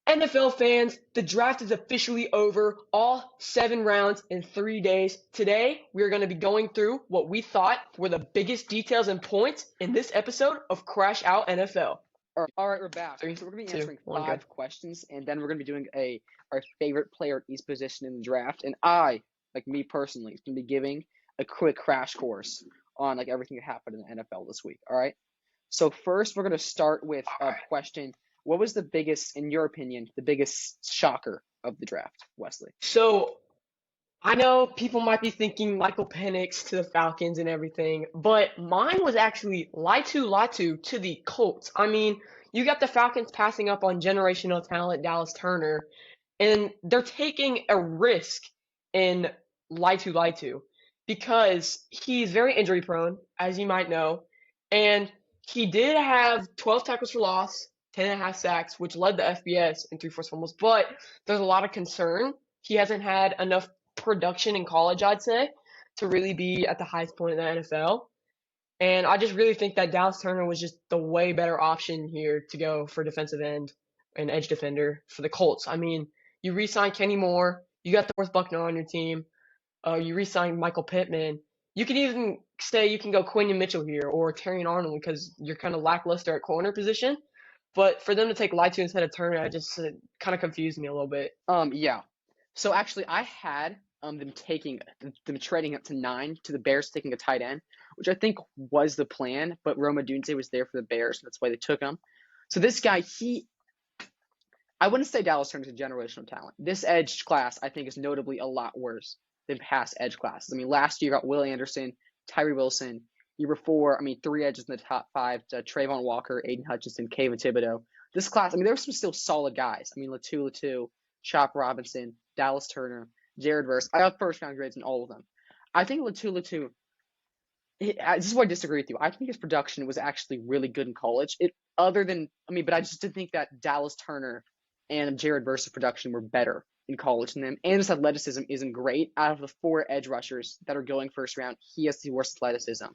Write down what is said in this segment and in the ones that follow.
NFL fans, the draft is officially over, all 7 rounds in 3 days. Today, we're going to be going through what we thought were the biggest details and points in this episode of Crash Out NFL. All right, we're back. Three, So we're going to be two, answering one, go. 5 questions, and then we're going to be doing our favorite player at each position in the draft. And me personally, is going to be giving a quick crash course on like everything that happened in the NFL this week. All right. So first, we're going to start with a question. What was the biggest, in your opinion, the biggest shocker of the draft, Wesley? So, I know people might be thinking Michael Penix to the Falcons and everything, but mine was actually Latu to the Colts. I mean, you got the Falcons passing up on generational talent Dallas Turner, and they're taking a risk in Latu because he's very injury prone, as you might know, and he did have 12 tackles for loss, 10.5 sacks, which led the FBS in 3 forced fumbles, but there's a lot of concern. He hasn't had enough production in college, I'd say, to really be at the highest point in the NFL. And I just really think that Dallas Turner was just the way better option here to go for defensive end and edge defender for the Colts. I mean, you re-signed Kenny Moore, you got DeForest Buckner on your team, you re-signed Michael Pittman. You can even say you can go Quinion Mitchell here or Terrion Arnold because you're kind of lackluster at corner position. But for them to take Latu instead of Turner, I just kind of confused me a little bit. Yeah. So actually, I had them trading up to 9 to the Bears taking a tight end, which I think was the plan. But Rome Odunze was there for the Bears, so that's why they took him. So this guy, I wouldn't say Dallas Turner is a generational talent. This edge class, I think, is notably a lot worse than past edge classes. I mean, last year you got Will Anderson, Tyree Wilson. Year before, 3 edges in the top 5: Trayvon Walker, Aiden Hutchinson, Kayvon Thibodeau. This class, there were some still solid guys. Latu, Chop Robinson, Dallas Turner, Jared Verse. I got first-round grades in all of them. I think Latu, this is where I disagree with you. I think his production was actually really good in college. But I just didn't think that Dallas Turner and Jared Verse's production were better in college than them. And his athleticism isn't great. Out of the 4 edge rushers that are going first round, he has the worst athleticism.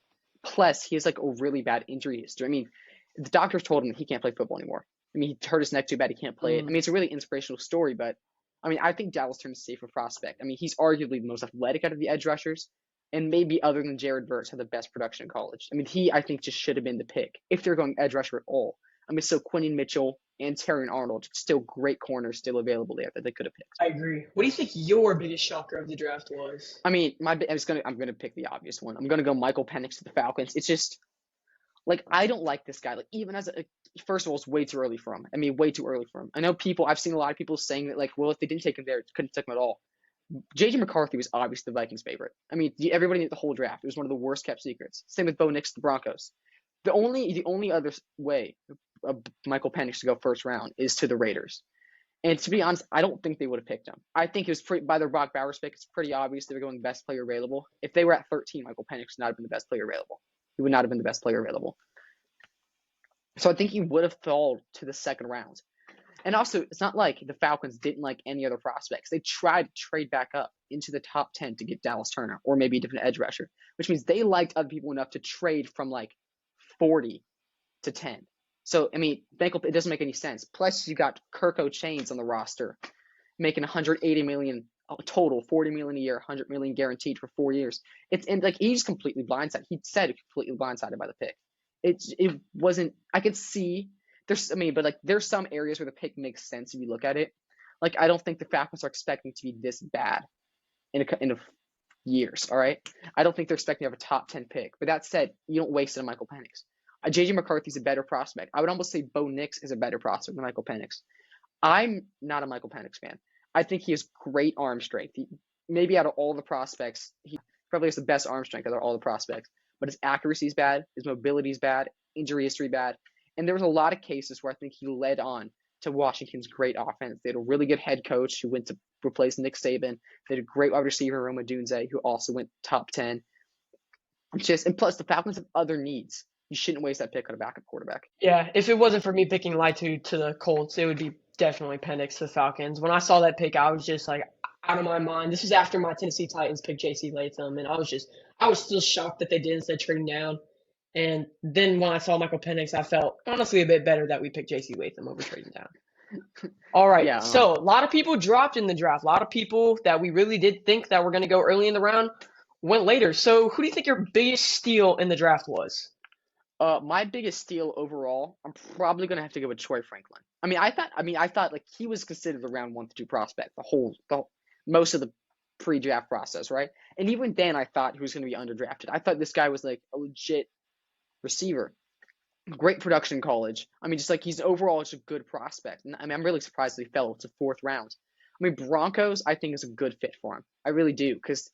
Plus, he has like a really bad injury history. The doctors told him that he can't play football anymore. He hurt his neck too bad he can't play it. It's a really inspirational story, but I think Dallas Turner is a safer prospect. He's arguably the most athletic out of the edge rushers, and maybe other than Jared Verse, had the best production in college. I think just should have been the pick if they're going edge rusher at all. So Quinion Mitchell and Terrion Arnold, still great corners still available there that they could have picked. I agree. What do you think your biggest shocker of the draft was? I'm gonna pick the obvious one. I'm gonna go Michael Penix to the Falcons. It's just I don't like this guy. Even as first of all, it's way too early for him. Way too early for him. I know I've seen a lot of people saying that well, if they didn't take him there, couldn't take him at all. JJ McCarthy was obviously the Vikings' favorite. Everybody knew the whole draft. It was one of the worst kept secrets. Same with Bo Nix to the Broncos. The only other way Michael Penix to go first round is to the Raiders. And to be honest, I don't think they would have picked him. I think it was by their Brock Bowers pick. It's pretty obvious they were going best player available. If they were at 13, Michael Penix would not have been the best player available. He would not have been the best player available. So I think he would have fallen to the second round. And also, it's not like the Falcons didn't like any other prospects. They tried to trade back up into the top 10 to get Dallas Turner or maybe a different edge rusher, which means they liked other people enough to trade from 40 to 10. So, it doesn't make any sense. Plus, you got Kirko Chains on the roster making $180 million total, $40 million a year, $100 million guaranteed for 4 years. He's completely blindsided. He said completely blindsided by the pick. It wasn't. I could see there's some areas where the pick makes sense if you look at it. I don't think the Falcons are expecting to be this bad in a years. All right, I don't think they're expecting to have a top 10 pick. But that said, you don't waste it on Michael Penix. JJ McCarthy's a better prospect. I would almost say Bo Nix is a better prospect than Michael Penix. I'm not a Michael Penix fan. I think he has great arm strength. Maybe out of all the prospects, he probably has the best arm strength out of all the prospects. But his accuracy is bad, his mobility is bad, injury history bad. And there was a lot of cases where I think he led on to Washington's great offense. They had a really good head coach who went to replace Nick Saban. They had a great wide receiver, Rome Odunze, who also went top 10. And plus, the Falcons have other needs. You shouldn't waste that pick on a backup quarterback. Yeah, if it wasn't for me picking Latu to the Colts, it would be definitely Penix to the Falcons. When I saw that pick, I was just out of my mind. This was after my Tennessee Titans picked J.C. Latham, and I was still shocked that they did instead of trading down. And then when I saw Michael Penix, I felt honestly a bit better that we picked J.C. Latham over trading down. All right. Yeah. So a lot of people dropped in the draft. A lot of people that we really did think that were going to go early in the round went later. So who do you think your biggest steal in the draft was? My biggest steal overall, I'm probably gonna have to go with Troy Franklin. I thought like he was considered a round 1 to 2 prospect most of the pre-draft process, right? And even then, I thought he was gonna be underdrafted. I thought this guy was like a legit receiver, great production in college. Just like he's overall just a good prospect. And I'm really surprised that he fell to fourth round. Broncos, I think is a good fit for him. I really do, because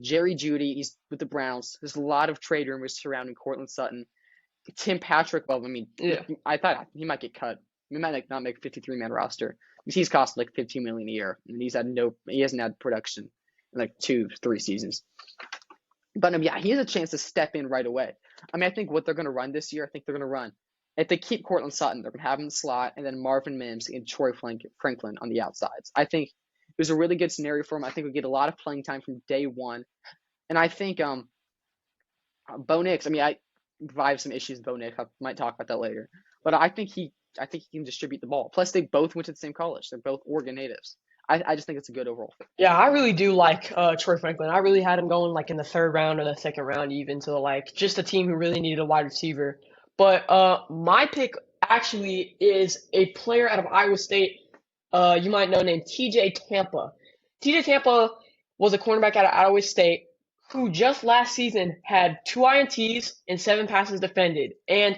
Jerry Jeudy, he's with the Browns. There's a lot of trade rumors surrounding Cortland Sutton. Tim Patrick, well, Yeah. I thought he might get cut. He might like not make a 53-man roster. He's cost like 15 million a year, and he hasn't had production in like 2-3 seasons. But yeah, he has a chance to step in right away. I think what they're going to run this year, I think they're going to run. If they keep Cortland Sutton, they're going to have him in the slot, and then Marvin Mims and Troy Franklin on the outsides. I think it was a really good scenario for him. I think we get a lot of playing time from day one, and I think Bo Nix. I have some issues with Bo Nix. I might talk about that later, but I think he can distribute the ball. Plus, they both went to the same college. They're both Oregon natives. I just think it's a good overall fit. Yeah, I really do like Troy Franklin. I really had him going like in the third round or the second round, even to like just a team who really needed a wide receiver. But my pick actually is a player out of Iowa State. You might know named TJ Tampa. TJ Tampa was a cornerback out of Iowa State who just last season had 2 INTs and 7 passes defended, and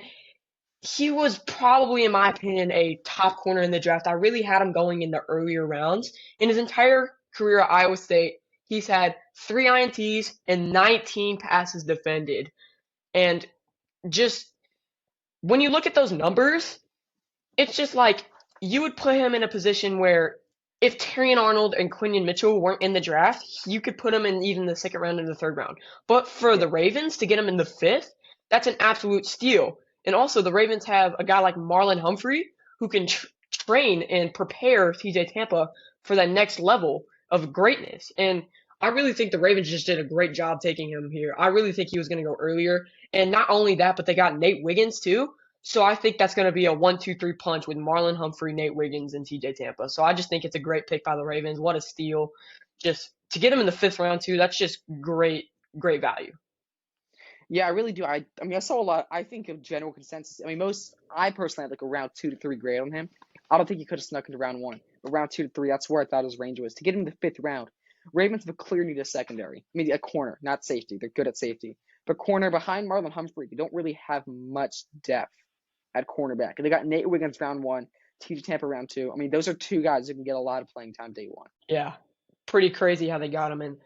he was probably, in my opinion, a top corner in the draft. I really had him going in the earlier rounds. In his entire career at Iowa State, he's had 3 INTs and 19 passes defended. And just when you look at those numbers, it's just like you would put him in a position where if Terrion Arnold and Quinion Mitchell weren't in the draft, you could put him in even the second round and the third round. But for Yeah. the Ravens to get him in the fifth, that's an absolute steal. And also, the Ravens have a guy like Marlon Humphrey who can train and prepare TJ Tampa for that next level of greatness. And I really think the Ravens just did a great job taking him here. I really think he was going to go earlier. And not only that, but they got Nate Wiggins too. So I think that's going to be a 1-2-3 punch with Marlon Humphrey, Nate Wiggins, and TJ Tampa. So I just think it's a great pick by the Ravens. What a steal. Just to get him in the fifth round too, that's just great, great value. Yeah, I really do. I saw a lot. I think of general consensus. I personally had like a round 2 to 3 grade on him. I don't think he could have snuck into round 1. But round 2 to 3, that's where I thought his range was. To get him in the fifth round, Ravens have a clear need a secondary. A corner, not safety. They're good at safety. But corner behind Marlon Humphrey, they don't really have much depth at cornerback. And they got Nate Wiggins round 1, TJ Tampa round 2. Those are two guys who can get a lot of playing time day 1. Yeah, pretty crazy how they got him in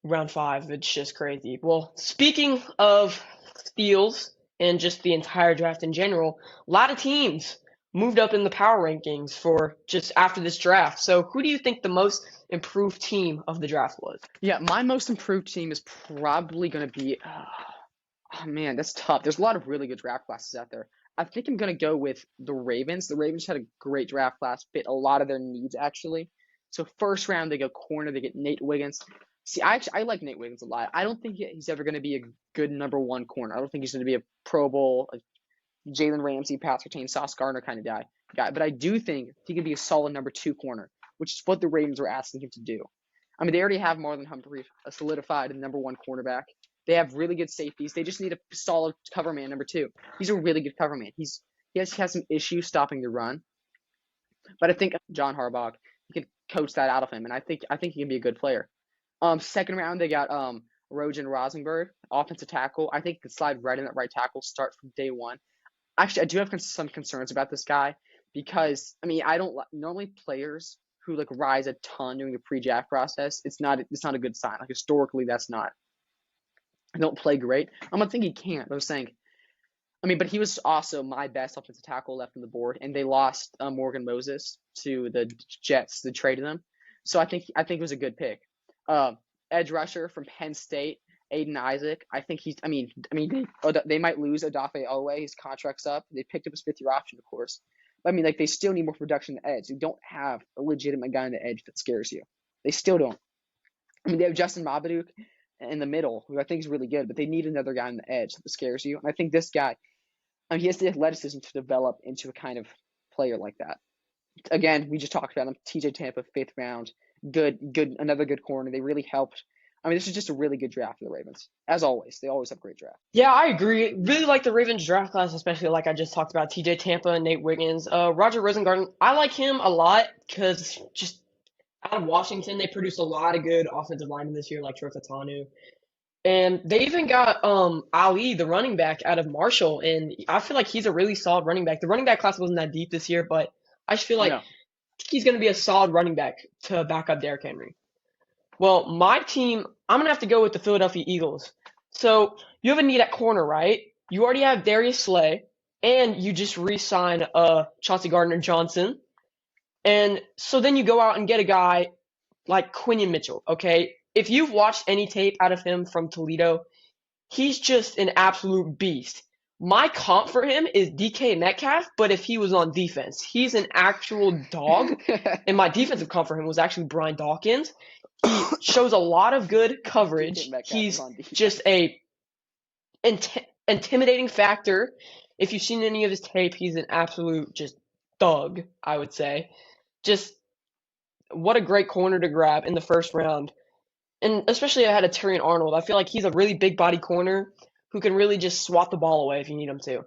round five. It's just crazy. Well, speaking of steals and just the entire draft in general, a lot of teams moved up in the power rankings for just after this draft. So, who do you think the most improved team of the draft was? Yeah, my most improved team is probably going to be. Oh man, that's tough. There's a lot of really good draft classes out there. I think I'm going to go with the Ravens. The Ravens had a great draft class, fit a lot of their needs actually. So first round they go corner, they get Nate Wiggins. See, I like Nate Wiggins a lot. I don't think he's ever going to be a good number 1 corner. I don't think he's going to be a Pro Bowl, a Jalen Ramsey, Pat Surtain, Sauce Gardner kind of guy. But I do think he can be a solid number 2 corner, which is what the Ravens were asking him to do. They already have Marlon Humphrey solidified number 1 cornerback. They have really good safeties. They just need a solid cover man number 2. He's a really good cover man. He has some issues stopping the run, but I think John Harbaugh he can coach that out of him, and I think he can be a good player. Second round they got Rojan Rosenberg, offensive tackle. I think he could slide right in that right tackle, start from day 1. Actually, I do have some concerns about this guy because I don't normally players who like rise a ton during the pre-draft process. It's not a good sign. Like historically, that's not. They don't play great. I'm not saying he can't. But I'm saying, but he was also my best offensive tackle left on the board, and they lost Morgan Moses to the Jets. They traded him, so I think it was a good pick. Edge rusher from Penn State, Aiden Isaac. I think he's. They might lose Odafe Oweh. His contract's up. They picked up his 5th-year option, of course. But they still need more production in the edge. They don't have a legitimate guy on the edge that scares you. They still don't. They have Justin Mabadook in the middle, who I think is really good, but they need another guy on the edge that scares you. And I think this guy, he has the athleticism to develop into a kind of player like that. Again, we just talked about him. TJ Tampa, 5th round. Another good corner. They really helped. I mean, this is just a really good draft for the Ravens. As always, they always have great draft. Yeah, I agree. Really like the Ravens draft class, especially like I just talked about TJ Tampa and Nate Wiggins. Roger Rosengarten, I like him a lot because just out of Washington, they produced a lot of good offensive linemen this year, like Troy Fautanu. And they even got Ali, the running back, out of Marshall, and I feel like he's a really solid running back. The running back class wasn't that deep this year, but I just feel I like know. he's going to be a solid running back to back up Derrick Henry. Well, my team, I'm going to have to go with the Philadelphia Eagles. So you have a need at corner, right? You already have Darius Slay, and you just re-sign Chauncey Gardner-Johnson. And so then you go out and get a guy like Quinion Mitchell, okay? If you've watched any tape out of him from Toledo, he's just an absolute beast. My comp for him is DK Metcalf, but if he was on defense, he's an actual dog. And my defensive comp for him was actually Brian Dawkins. He shows a lot of good coverage. He's just a intimidating factor. If you've seen any of his tape, he's an absolute just thug, I would say. Just what a great corner to grab in the first round. And especially ahead of Terrion Arnold. I feel like he's a really big body corner who can really just swat the ball away if you need him to.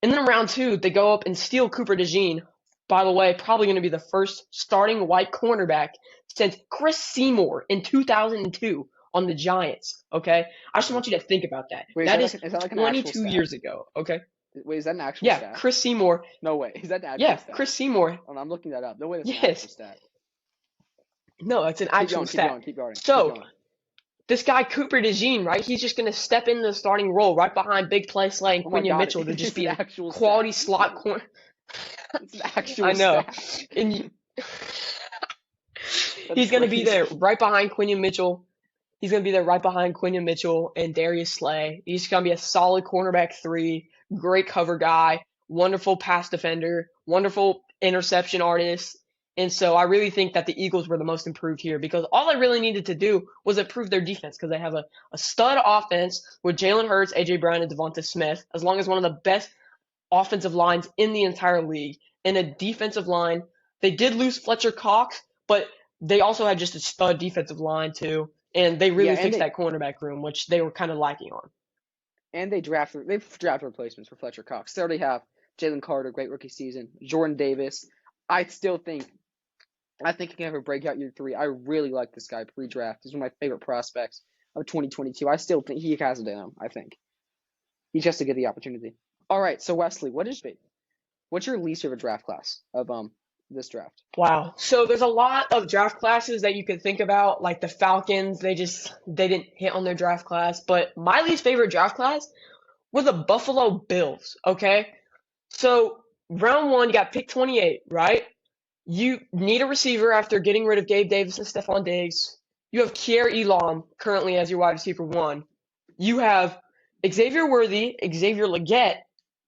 And then in round 2, they go up and steal Cooper DeJean. By the way, probably going to be the first starting white cornerback since Chris Seymour in 2002 on the Giants. Okay? I just want you to think about that. Wait, that is is that like an 22 actual stat? years ago. Okay? Wait, is that an actual Yeah, stat? Chris Seymour. No way. Is that an actual Yeah, stat? Chris Seymour. Oh, I'm looking that up. No way that's an Yes. actual stat. No, it's an actual stat. Keep going. So, this guy, Cooper DeJean, right? He's just going to step into the starting role right behind Big Play Slay and Quinion Mitchell to just be a quality slot corner. It's an actual I know. stat. And he's going to be there right behind Quinion Mitchell. He's going to be there right behind Quinion Mitchell and Darius Slay. He's going to be a solid cornerback 3, great cover guy, wonderful pass defender, wonderful interception artist. And so I really think that the Eagles were the most improved here because all I really needed to do was improve their defense because they have a stud offense with Jalen Hurts, A.J. Brown, and Devonta Smith, as long as one of the best offensive lines in the entire league. And a defensive line, they did lose Fletcher Cox, but they also had just a stud defensive line too. And they really fixed that cornerback room, which they were kind of lacking on. And they've drafted replacements for Fletcher Cox. They already have Jalen Carter, great rookie season. Jordan Davis. I think he can have a breakout year 3. I really like this guy pre-draft. He's one of my favorite prospects of 2022. I still think he has it in him, I think. He just to get the opportunity. All right, so Wesley, what's your least favorite draft class of this draft? Wow. So there's a lot of draft classes that you can think about, like the Falcons. They didn't hit on their draft class. But my least favorite draft class were the Buffalo Bills, okay? So round 1, you got pick 28, right? You need a receiver after getting rid of Gabe Davis and Stephon Diggs. You have Kyer Elam currently as your wide receiver 1. You have Xavier Worthy, Xavier Legette,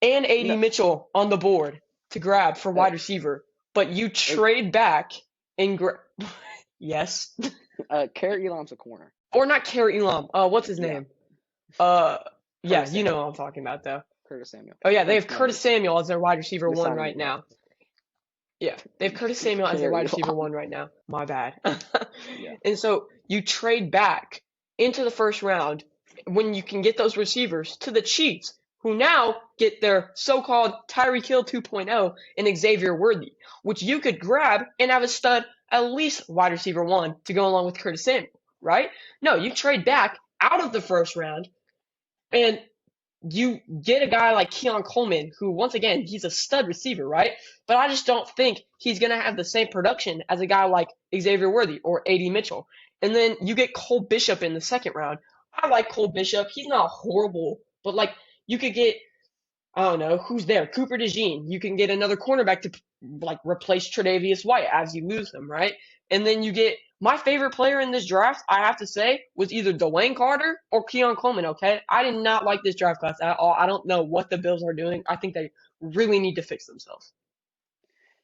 and A.D. Mitchell on the board to grab for wide receiver. But you trade back and yes. Kyer Elam's a corner. Or not Kyer Elam. What's his name? Yeah, you know what I'm talking about though. Curtis Samuel. Oh yeah, they have Curtis Samuel as their wide receiver 1 right now. Yeah, they have Curtis Samuel as their wide receiver 1 right now. My bad. Yeah. And so you trade back into the first round when you can get those receivers to the Chiefs, who now get their so-called Tyreek Hill 2.0 and Xavier Worthy, which you could grab and have a stud at least wide receiver 1 to go along with Curtis Samuel, right? No, you trade back out of the first round and you get a guy like Keon Coleman, who, once again, he's a stud receiver, right? But I just don't think he's going to have the same production as a guy like Xavier Worthy or A.D. Mitchell. And then you get Cole Bishop in the second round. I like Cole Bishop. He's not horrible, but, like, you could get, I don't know, who's there? Cooper DeJean. You can get another cornerback to, like, replace Tre'Davious White as you lose him, right? And then you get my favorite player in this draft, I have to say, was either Dwayne Carter or Keon Coleman, okay? I did not like this draft class at all. I don't know what the Bills are doing. I think they really need to fix themselves.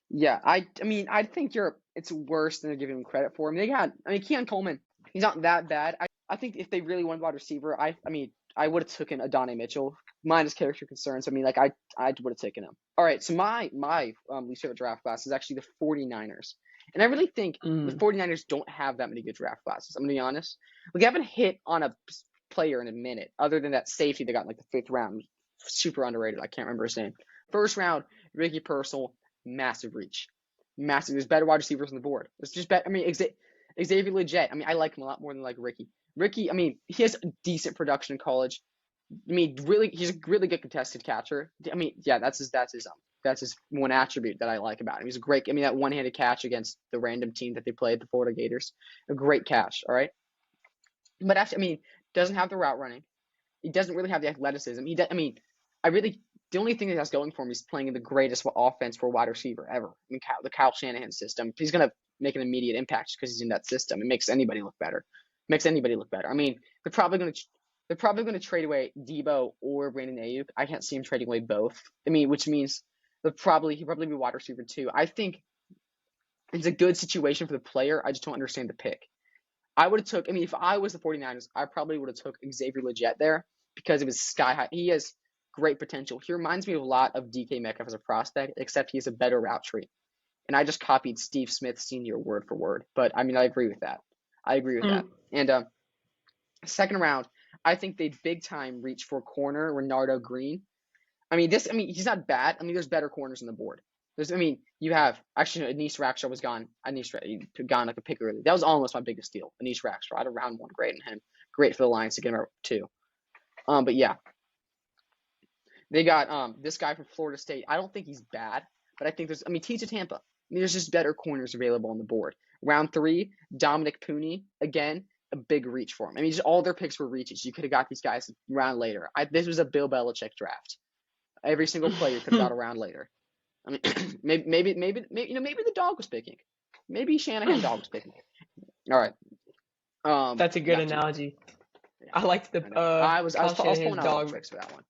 Yeah, I mean, I think it's worse than they're giving him credit for. Keon Coleman, he's not that bad. I think if they really want a wide receiver, I mean, I would have taken Adonai Mitchell, minus character concerns. I mean, like I would have taken him. All right, so my least favorite draft class is actually the 49ers. And I really think the Mm. 49ers don't have that many good draft classes. I'm gonna be honest. Like, I haven't hit on a player in a minute, other than that safety they got in like the 5th round. Super underrated. I can't remember his name. 1st round, Ricky Pearsall, massive reach. Massive. There's better wide receivers on the board. It's just better. I mean, Xavier Legette. I mean, I like him a lot more than like Ricky. Ricky, I mean, he has decent production in college. I mean, really, he's a really good contested catcher. I mean, yeah, that's his one attribute that I like about him. He's a great. I mean, that one-handed catch against the random team that they played, the Florida Gators, a great catch. All right, but actually, I mean, doesn't have the route running. He doesn't really have the athleticism. I mean, the only thing that has going for him is playing in the greatest offense for a wide receiver ever. I mean, the Kyle Shanahan system. He's gonna make an immediate impact because he's in that system. It makes anybody look better. I mean, they're probably gonna trade away Debo or Brandon Ayuk. I can't see him trading away both. I mean, which means he'll probably be wide receiver too. I think it's a good situation for the player. I just don't understand the pick. I would have took. I mean, if I was the 49ers, I probably would have took Xavier Legette there because it was sky high. He has great potential. He reminds me a lot of DK Metcalf as a prospect, except he has a better route tree. And I just copied Steve Smith Sr. word for word. But I mean, I agree with that. Mm. And 2nd round, I think they big time reach for corner Renardo Green. I mean, he's not bad. I mean, there's better corners on the board. You have actually Anish Rakshaw was gone. Gone like a pick early. That was almost my biggest deal. Anish Rakshaw. I had a round 1 grade in him. Great for the Lions to get him at 2. But yeah, they got this guy from Florida State. I don't think he's bad, but I think Teach at Tampa. I mean, there's just better corners available on the board. Round 3, Dominic Pooney. Again, a big reach for him. I mean, just all their picks were reaches. You could have got these guys a round later. This was a Bill Belichick draft. Every single player could have got a round later. I mean, maybe the dog was picking. Maybe Shanahan dog was picking. All right. That's a good analogy. Yeah, I liked the I was Kyle pulling Shanahan's out dog. tricks for that one.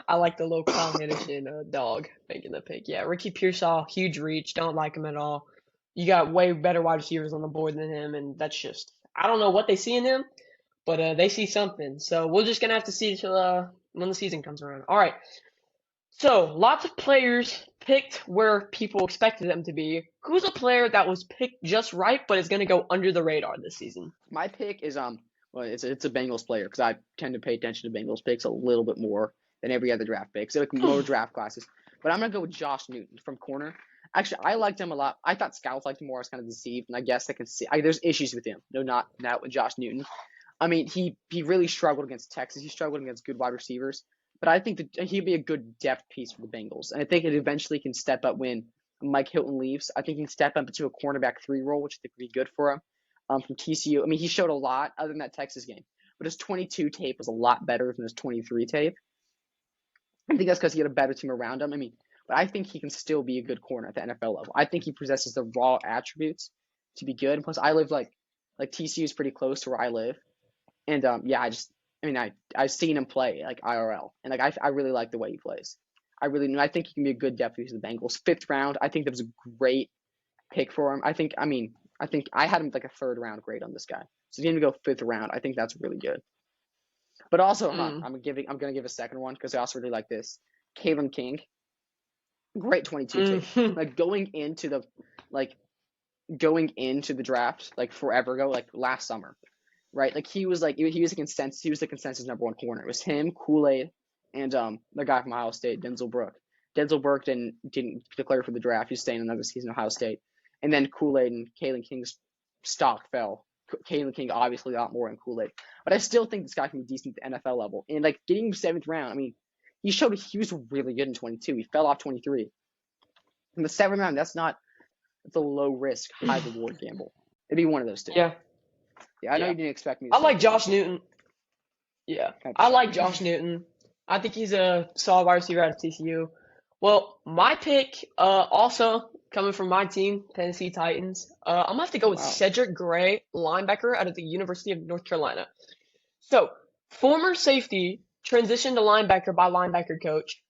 I like the little Kyle Anderson dog making the pick. Yeah, Ricky Pearsall, huge reach. Don't like him at all. You got way better wide receivers on the board than him, and that's just I don't know what they see in him, but they see something. So we're just gonna have to see till when the season comes around. All right. So lots of players picked where people expected them to be. Who's a player that was picked just right, but is gonna go under the radar this season? My pick is well, it's a Bengals player because I tend to pay attention to Bengals picks a little bit more than every other draft pick. So like more draft classes. But I'm gonna go with Josh Newton from corner. Actually, I liked him a lot. I thought scouts liked him more. I was kind of deceived, and I guess I can see there's issues with him. No, not with Josh Newton. I mean, he really struggled against Texas. He struggled against good wide receivers. But I think that he'd be a good depth piece for the Bengals, and I think it eventually can step up when Mike Hilton leaves. I think he can step up into a cornerback 3 role, which I think would be good for him. From TCU, I mean, he showed a lot other than that Texas game, but his 22 tape was a lot better than his 23 tape. I think that's because he had a better team around him. I mean, but I think he can still be a good corner at the NFL level. I think he possesses the raw attributes to be good. Plus, I live like TCU is pretty close to where I live, and yeah, I've seen him play like IRL, and like I really like the way he plays. I think he can be a good depth piece of the Bengals. 5th round, I think that was a great pick for him. I think I had him like a 3rd round grade on this guy. So he's gonna go 5th round. I think that's really good. But also, Mm. I'm gonna give a second one because I also really like this. Kalen King, great 22 tape. Mhm. Like going into the draft like forever ago, like last summer, right? Like he was the consensus number 1 corner. It was him, Kool-Aid, and the guy from Ohio State, Denzel Brook. Denzel Brook didn't declare for the draft. He's staying another season at Ohio State. And then Kool-Aid and Kalen King's stock fell. Kalen King obviously got more than Kool-Aid. But I still think this guy can be decent at the NFL level. And like getting him 7th round, I mean, he showed he was really good in 22. He fell off 23. In the 7th round, that's a low risk, high reward gamble. It'd be one of those two. Yeah, Yeah, I know yeah. you didn't expect me to I say like that. Josh Newton. Yeah, I like Josh Newton. I think he's a solid wide receiver out of TCU. Well, my pick, also coming from my team, Tennessee Titans. I'm gonna have to go with Wow. Cedric Gray, linebacker out of the University of North Carolina. So, former safety transitioned to linebacker by linebacker coach.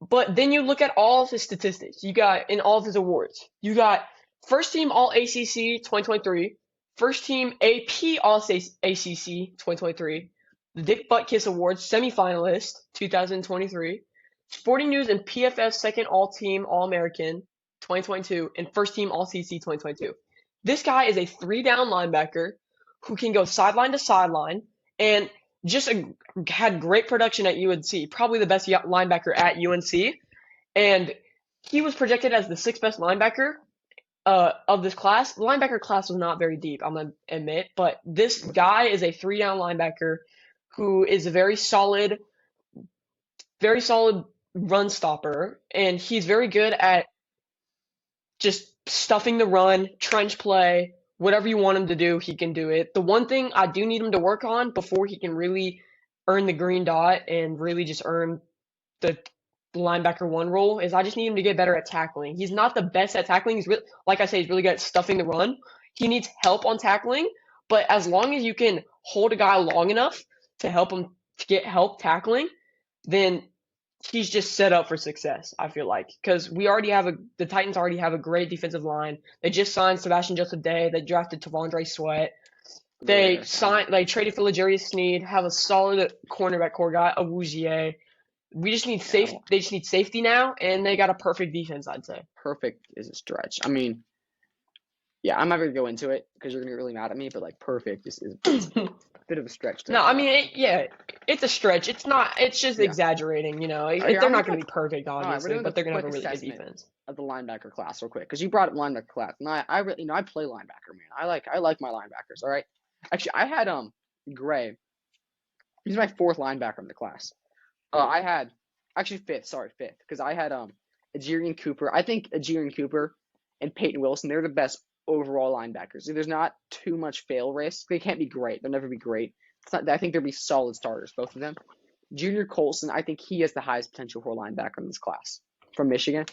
But then you look at all of his statistics. You got in all of his awards. You got first team All ACC 2023, first team AP All ACC 2023, the Dick Butkus Awards semifinalist 2023, Sporting News and PFF second all-team All-American 2022, and first team All-CC 2022. This guy is a three-down linebacker who can go sideline to sideline and just had great production at UNC, probably the best linebacker at UNC. And he was projected as the sixth best linebacker of this class. The linebacker class was not very deep, I'm gonna admit, but this guy is a three-down linebacker who is a very solid run stopper, and he's very good at just stuffing the run, trench play, whatever you want him to do, he can do it. The one thing I do need him to work on before he can really earn the green dot and really just earn the linebacker one role is I just need him to get better at tackling. He's not the best at tackling. Like I say, he's really good at stuffing the run. He needs help on tackling, but as long as you can hold a guy long enough to help him to get help tackling, then he's just set up for success, I feel like. Because the Titans already have a great defensive line. They just signed Sebastian Joseph Day. They drafted Tavondre Sweat. They traded for L'Jarius Sneed, have a solid cornerback core guy, Awuzie. They just need safety now, and they got a perfect defense, I'd say. Perfect is a stretch. I mean, yeah, I'm not going to go into it because you're going to get really mad at me, but like perfect is a bit of a stretch. No, I mean, it's a stretch. It's not. It's just exaggerating, you know. They're not going to be perfect, obviously, but they're going to have a really good defense. Of the linebacker class, real quick, because you brought up linebacker class, and I really, I play linebacker, man. I like my linebackers. All right, actually, I had Gray. He's my fourth linebacker in the class. I had actually fifth, because I had Adrian Cooper. I think Adrian Cooper and Peyton Wilson, they're the best overall linebackers. There's not too much fail risk. They can't be great. They'll never be great. I think they'll be solid starters, both of them. Junior Colson, I think he has the highest potential for a linebacker in this class from Michigan.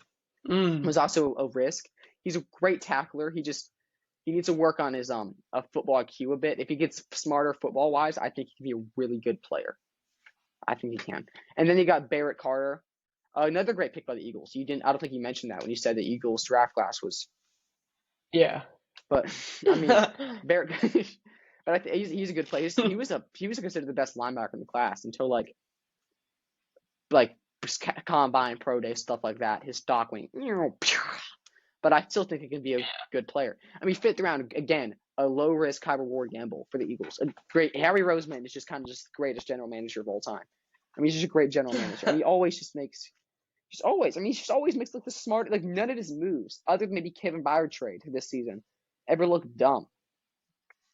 Was also a risk. He's a great tackler. He needs to work on his football IQ a bit. If he gets smarter football wise, I think he can be a really good player. I think he can. And then you got Barrett Carter, another great pick by the Eagles. I don't think you mentioned that when you said the Eagles draft class was. Yeah. But I mean, Barrett. But I think he's a good player. He was considered the best linebacker in the class until like combine, pro day, stuff like that. His stock went. But I still think he can be a good player. I mean, fifth round again, a low risk, high reward gamble for the Eagles. A great Harry Roseman is just kind of just the greatest general manager of all time. I mean, he's just a great general manager. And he always makes like the smart, like none of his moves, other than maybe Kevin Byard trade this season, ever looked dumb.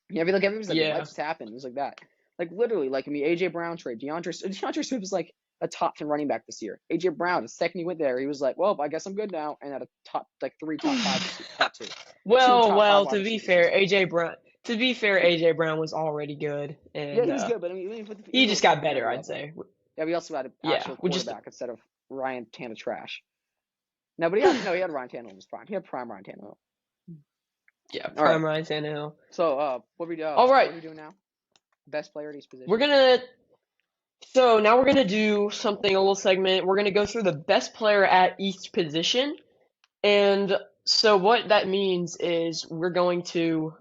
Yeah, I mean, like everyone's like, what just happened? It was like that. Like literally, like I mean, AJ Brown trade. DeAndre Swift was like a top 10 running back this year. AJ Brown, the second he went there, he was like, well, I guess I'm good now, and at a top 3, top 5, top 2. Well, to be fair, AJ Brown was already good, and he was good, but I mean, he just got better, I'd say. Yeah, we also had an actual quarterback instead of Ryan Tannehill trash. No, but he had Ryan Tannehill in his prime. He had prime Ryan Tannehill. Yeah, prime Ryan Tannehill. So, what are we doing? All right. What are we doing now? Best player at each position. So now we're gonna do something, a little segment. We're gonna go through the best player at each position, and so what that means is we're going to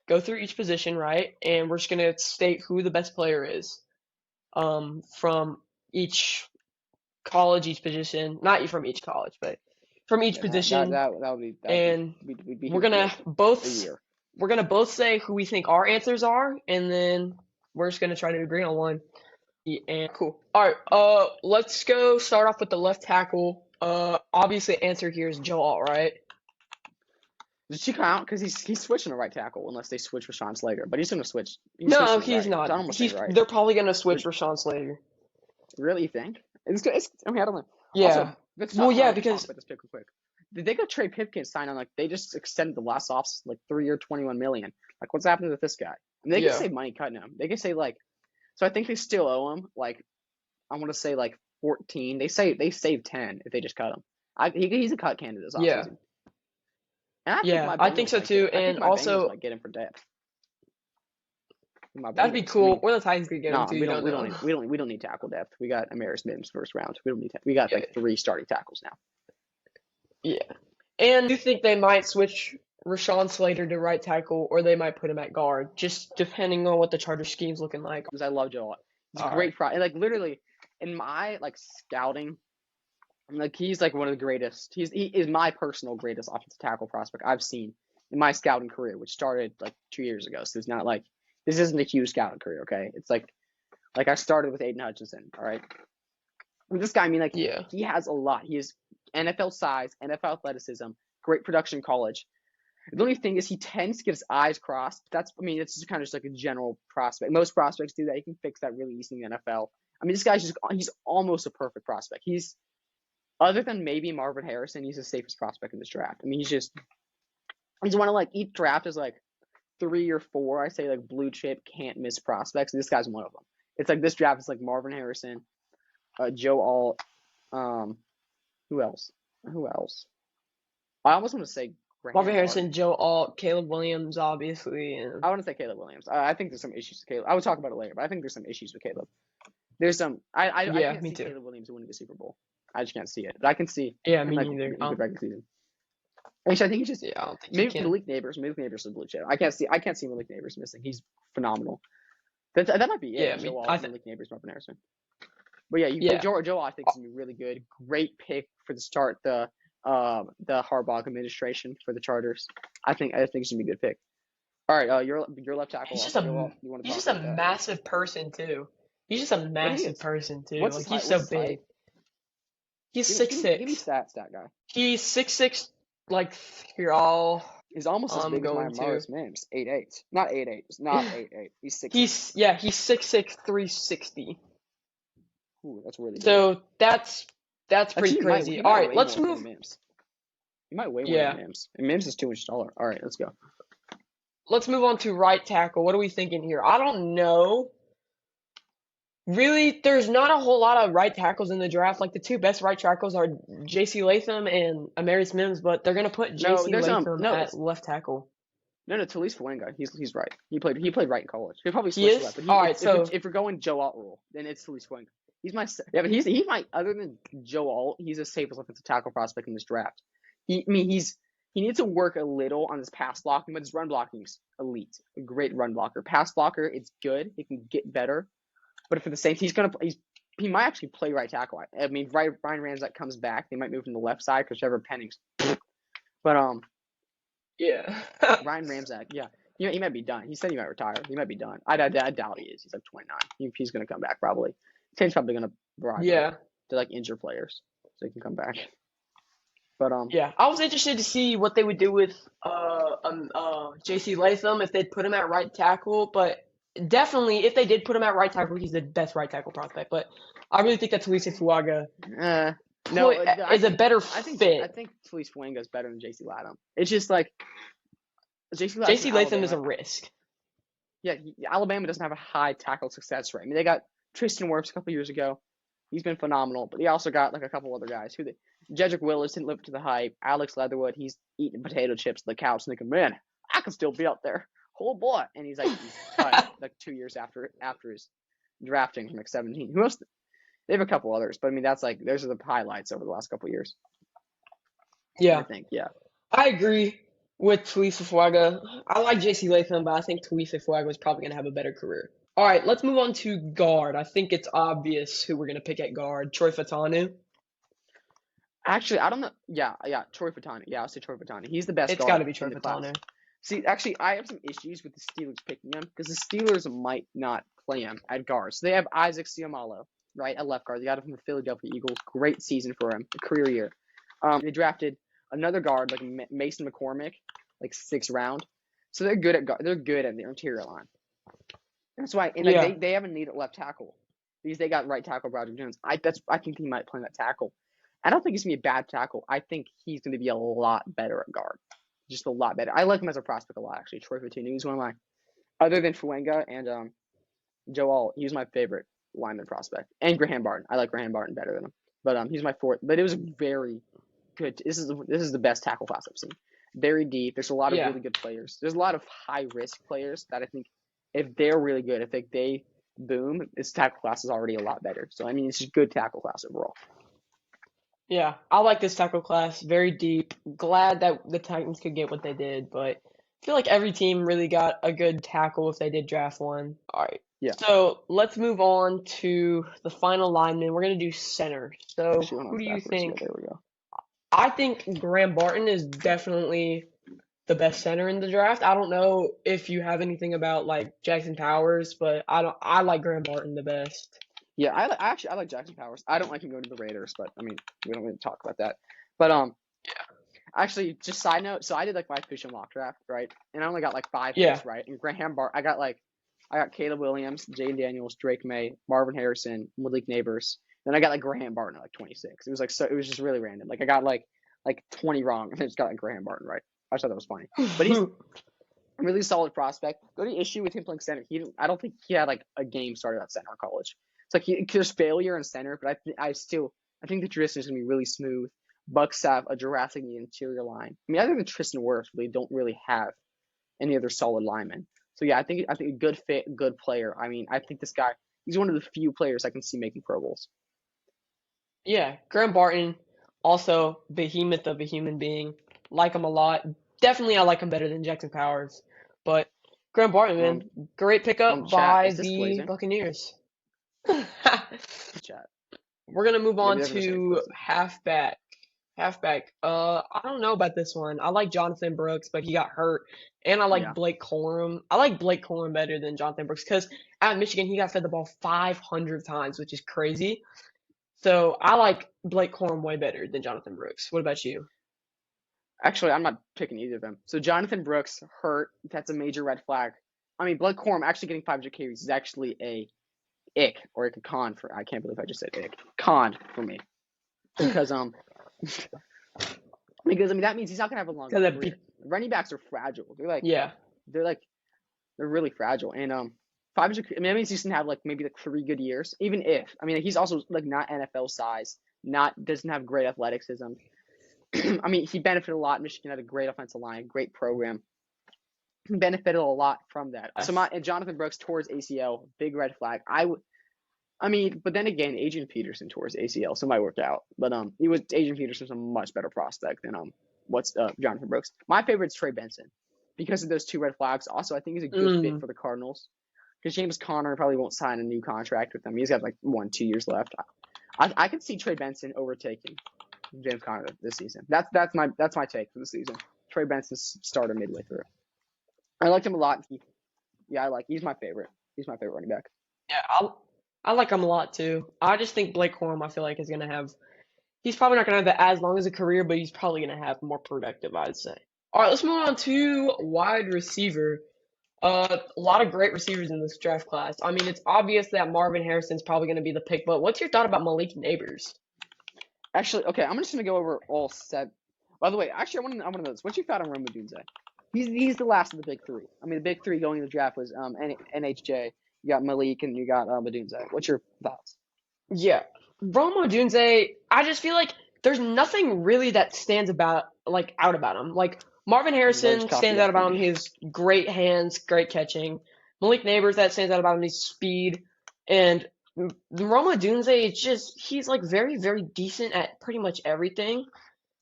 go through each position, right? And we're just gonna state who the best player is, from each college, each position. Not from each college, but from each position. We're gonna both say who we think our answers are, and then we're just gonna try to agree on one. And cool. All right. Let's go start off with the left tackle. Obviously, the answer here is Joe Alt, right? Does she count? Because he's switching to right tackle unless they switch Rashawn Slater. But he's going to switch. No, he's not. They're probably going to switch Rashawn Slater. Really, you think? I mean, I don't know. Yeah. Also, because let's pick real quick. Did they go trade Pipkin sign on like they just extended the last off like 3 year $21 million? Like what's happening with this guy? And they can save money cutting him. They can say like. So I think they still owe him, like, I want to say, like, 14. They save 10 if they just cut him. He's a cut candidate this offseason. I think so too. And also, get him for depth. That'd be cool. Or the Titans could get him too. We don't need tackle depth. We got Amaris Mims first round. We got like 3 starting tackles now. Yeah. And do you think they might switch Rashawn Slater to right tackle, or they might put him at guard, just depending on what the Charger scheme's looking like? Because I love Joe. He's All right. great pro. And like literally, in my like scouting, like he's like one of the greatest. He is my personal greatest offensive tackle prospect I've seen in my scouting career, which started like 2 years ago. So it's not like this isn't a huge scouting career. Okay, it's like I started with Aiden Hutchinson. All right, and this guy, I mean, like Yeah. he has a lot. He has NFL size, NFL athleticism, great production in college. The only thing is he tends to get his eyes crossed. That's, I mean, it's just kind of just like a general prospect. Most prospects do that. You can fix that really easily in the NFL. I mean, this guy's he's almost a perfect prospect. He's, other than maybe Marvin Harrison, he's the safest prospect in this draft. I mean, he's one of like, each draft is like 3 or 4, I say, like blue chip, can't miss prospects. And this guy's one of them. It's like this draft is like Marvin Harrison, Joe Alt, who else? I almost want to say Marvin Graham Barton. Harrison, Joe Alt, Caleb Williams, obviously, and I want to say Caleb Williams. I think there's some issues with Caleb. I will talk about it later, but I think there's some issues with Caleb. There's some. I yeah, can't me see too. Caleb Williams winning the Super Bowl. I just can't see it. But I can see Yeah, him me like neither. in the regular season. Actually, I think he's just Yeah, I don't think he maybe can. Malik Neighbors. Malik Neighbors is a blue chip. I can't see Malik Neighbors missing. He's phenomenal. That might be it. Yeah, Joe I Alt, think. Malik Neighbors, Marvin Harrison. But yeah, Yeah. Joe I think is gonna be really good. Great pick for the start the Harbaugh administration for the Chargers. I think it's gonna be a good pick. All right, your left tackle. He's just Joe Alt, a you want to he's talk just a about that? massive person too. He's just a Yeah, he massive is. person too. What's his Like height? he's What's so his height? big. He's Give me 6'6". stat guy. He's 6'6". Like here, all He's almost as I'm big as my going to. Morris Mims. 8'8". Not 8'8". It's not 8'8". He's 6'6". He's 6'6", 360. Ooh, that's really big. So that's pretty Actually, crazy. he All might right, weigh let's more than move. Mims. He might weigh more than Yeah, Mims. And Mims is 2 inches taller. All right, let's go. let's move on to right tackle. What are we thinking here? I don't know. Really, there's not a whole lot of right tackles in the draft. Like the two best right tackles are J.C. Latham and Amarius Mims, but they're gonna put No, J.C. there's Latham no, at left tackle. no, Talise Fuenga. He's right. He played right in college. He'll probably He switch to is? left. But All right, so if you're going Joe Alt rule, then it's Talise Fuenga. He's my yeah, but he might, other than Joe Alt, he's the safest offensive tackle prospect in this draft. I mean he needs to work a little on his pass blocking, but his run blocking is elite. A great run blocker. Pass blocker, it's good. It can get better. But for the Saints, he might actually play right tackle. I mean, Ryan Ramczyk comes back. They might move him to the left side because Trevor Penning's. But yeah. Ryan Ramczyk, yeah, he might be done. He said he might retire. He might be done. I doubt he is. He's like 29. He's gonna come back probably. Saints probably gonna bribe him Yeah. to like injure players so he can come back. But Yeah. I was interested to see what they would do with J.C. Latham if they'd put him at right tackle, but definitely if they did put him at right tackle, he's the best right tackle prospect. But I really think that Talisa Fuaga no, is a better I think fit. Talise Fuenga is better than J.C. Latham. It's just like J.C. Latham is a Alabama. risk. Yeah, Alabama doesn't have a high tackle success rate. I mean, they got Tristan Wirfs a couple years ago. He's been phenomenal, but they also got like a couple other guys Jedrick Willis didn't live up to the hype. Alex Leatherwood, he's eating potato chips on the couch, thinking, "Man, I can still be up there." Oh boy! And he's cut like 2 years after his drafting from like 17. Who else? They have a couple others, but I mean those are the highlights over the last couple of years. Yeah. I think, yeah. I agree with Talisa Fuaga. I like J.C. Latham, but I think Talisa Fuaga is probably going to have a better career. All right, let's move on to guard. I think it's obvious who we're going to pick at guard. Troy Fautanu. Actually, I don't know. Yeah, Troy Fautanu. Yeah, I'll say Troy Fautanu. He's the best It's guard got to be Troy in the class. Fautanu. See, actually, I have some issues with the Steelers picking him because the Steelers might not play him at guard. So they have Isaac Seumalo, right, at left guard. They got him from the Philadelphia Eagles. Great season for him, a career year. They drafted another guard like Mason McCormick, like 6th round. So they're good at guard. They're good at their interior line. That's why, and like, they have a need at left tackle because they got right tackle Broderick Jones. I think he might play that tackle. I don't think he's gonna be a bad tackle. I think he's gonna be a lot better at guard, just a lot better. I like him as a prospect a lot, actually. Troy Fautanu, he's one of my, other than Fuenga and Joe Alt, he's my favorite lineman prospect. And Graham Barton, I like Graham Barton better than him, but he's my fourth. But it was very good. This is the best tackle class I've seen. Very deep. There's a lot of really good players. There's a lot of high risk players that I think if they're really good, if they boom, this tackle class is already a lot better. So I mean, it's just a good tackle class overall. Yeah, I like this tackle class. Very deep. Glad that the Titans could get what they did, but I feel like every team really got a good tackle if they did draft one. All right, Yeah. So let's move on to the final lineman. We're gonna do center. So Actually, hold who on do you backwards. Yeah, think? there we go. I think Graham Barton is definitely the best center in the draft. I don't know if you have anything about like Jackson Powers, but I don't. I like Graham Barton the best. Yeah, I like Jackson Powers. I don't like him going to the Raiders, but I mean, we don't really talk about that. But actually, just side note. So I did like my official mock draft, right? And I only got like five Yeah, picks right. And Graham Bart, I got Caleb Williams, Jaden Daniels, Drake May, Marvin Harrison, Malik Neighbors. Then I got like Graham Barton at like 26. It was like so. It was just really random. Like I got like 20 wrong, and I just got like Graham Barton right. I just thought that was funny. But he's a really solid prospect. The only issue with him playing center, I don't think he had like a game started at center in college. It's like there's failure in center, but I think the transition is gonna be really smooth. Bucks have a Jurassic in the interior line. I mean, other than Tristan Wirfs, they don't really have any other solid linemen. So yeah, I think a good fit, good player. I mean, I think this guy, he's one of the few players I can see making Pro Bowls. yeah. Graham Barton, also behemoth of a human being. Like him a lot. Definitely, I like him better than Jackson Powers. But Graham Barton, Um, man, great pickup chat, by is this the glazing? Buccaneers. Chat. We're gonna move Maybe on they're gonna say it's to glazing. halfback. Halfback. I don't know about this one. I like Jonathan Brooks, but he got hurt. And I like Yeah. Blake Corum. I like Blake Corum better than Jonathan Brooks because at Michigan he got fed the ball 500 times, which is crazy. So I like Blake Corum way better than Jonathan Brooks. What about you? Actually, I'm not picking either of them. So Jonathan Brooks hurt. That's a major red flag. I mean, Blood Corum actually getting 500 carries is actually a ick or a con for. I can't believe I just said ick. Con for me because because I mean that means he's not gonna have a long Because that career. be Running backs are fragile. yeah. They're like they're really fragile. And 500. I mean that means he's gonna have like maybe like 3 good years. Even if I mean he's also like not NFL size. Not doesn't have great athleticism. I mean he benefited a lot. Michigan had a great offensive line, great program. Benefited a lot from that. So my and Jonathan Brooks towards ACL, big red flag. I mean, but then again, Adrian Peterson towards ACL, so it might work out. But he was Adrian Peterson's a much better prospect than what's Jonathan Brooks. My favorite is Trey Benson because of those two red flags. Also, I think he's a good fit Mm. for the Cardinals because James Conner probably won't sign a new contract with them. He's got like 1-2 years left. I could see Trey Benson overtaking James Conner this season. That's my take for the season. Trey Benson's starter midway through. I liked him a lot. He's my favorite. He's my favorite running back. Yeah, I like him a lot too. I just think Blake Corum I feel like is gonna have he's probably not gonna have as long as a career, but he's probably gonna have more productive, I'd say. All right, let's move on to wide receiver. A lot of great receivers in this draft class. I mean, it's obvious that Marvin Harrison's probably going to be the pick, but what's your thought about Malik Neighbors? Actually, okay, I'm just gonna go over all seven. By the way, actually, I want to know this. What's your thought on Rome Odunze? He's the last of the big three. I mean, the big three going to the draft was NHJ. You got Malik and you got Odunze. What's your thoughts? Yeah, Rome Odunze, I just feel like there's nothing really that stands about like out about him. Like Marvin I just Harrison copied stands that out from about him, me. his great hands, great catching. Malik Neighbors that stands out about him, his speed, and Rome Odunze, it's just he's like very very decent at pretty much everything.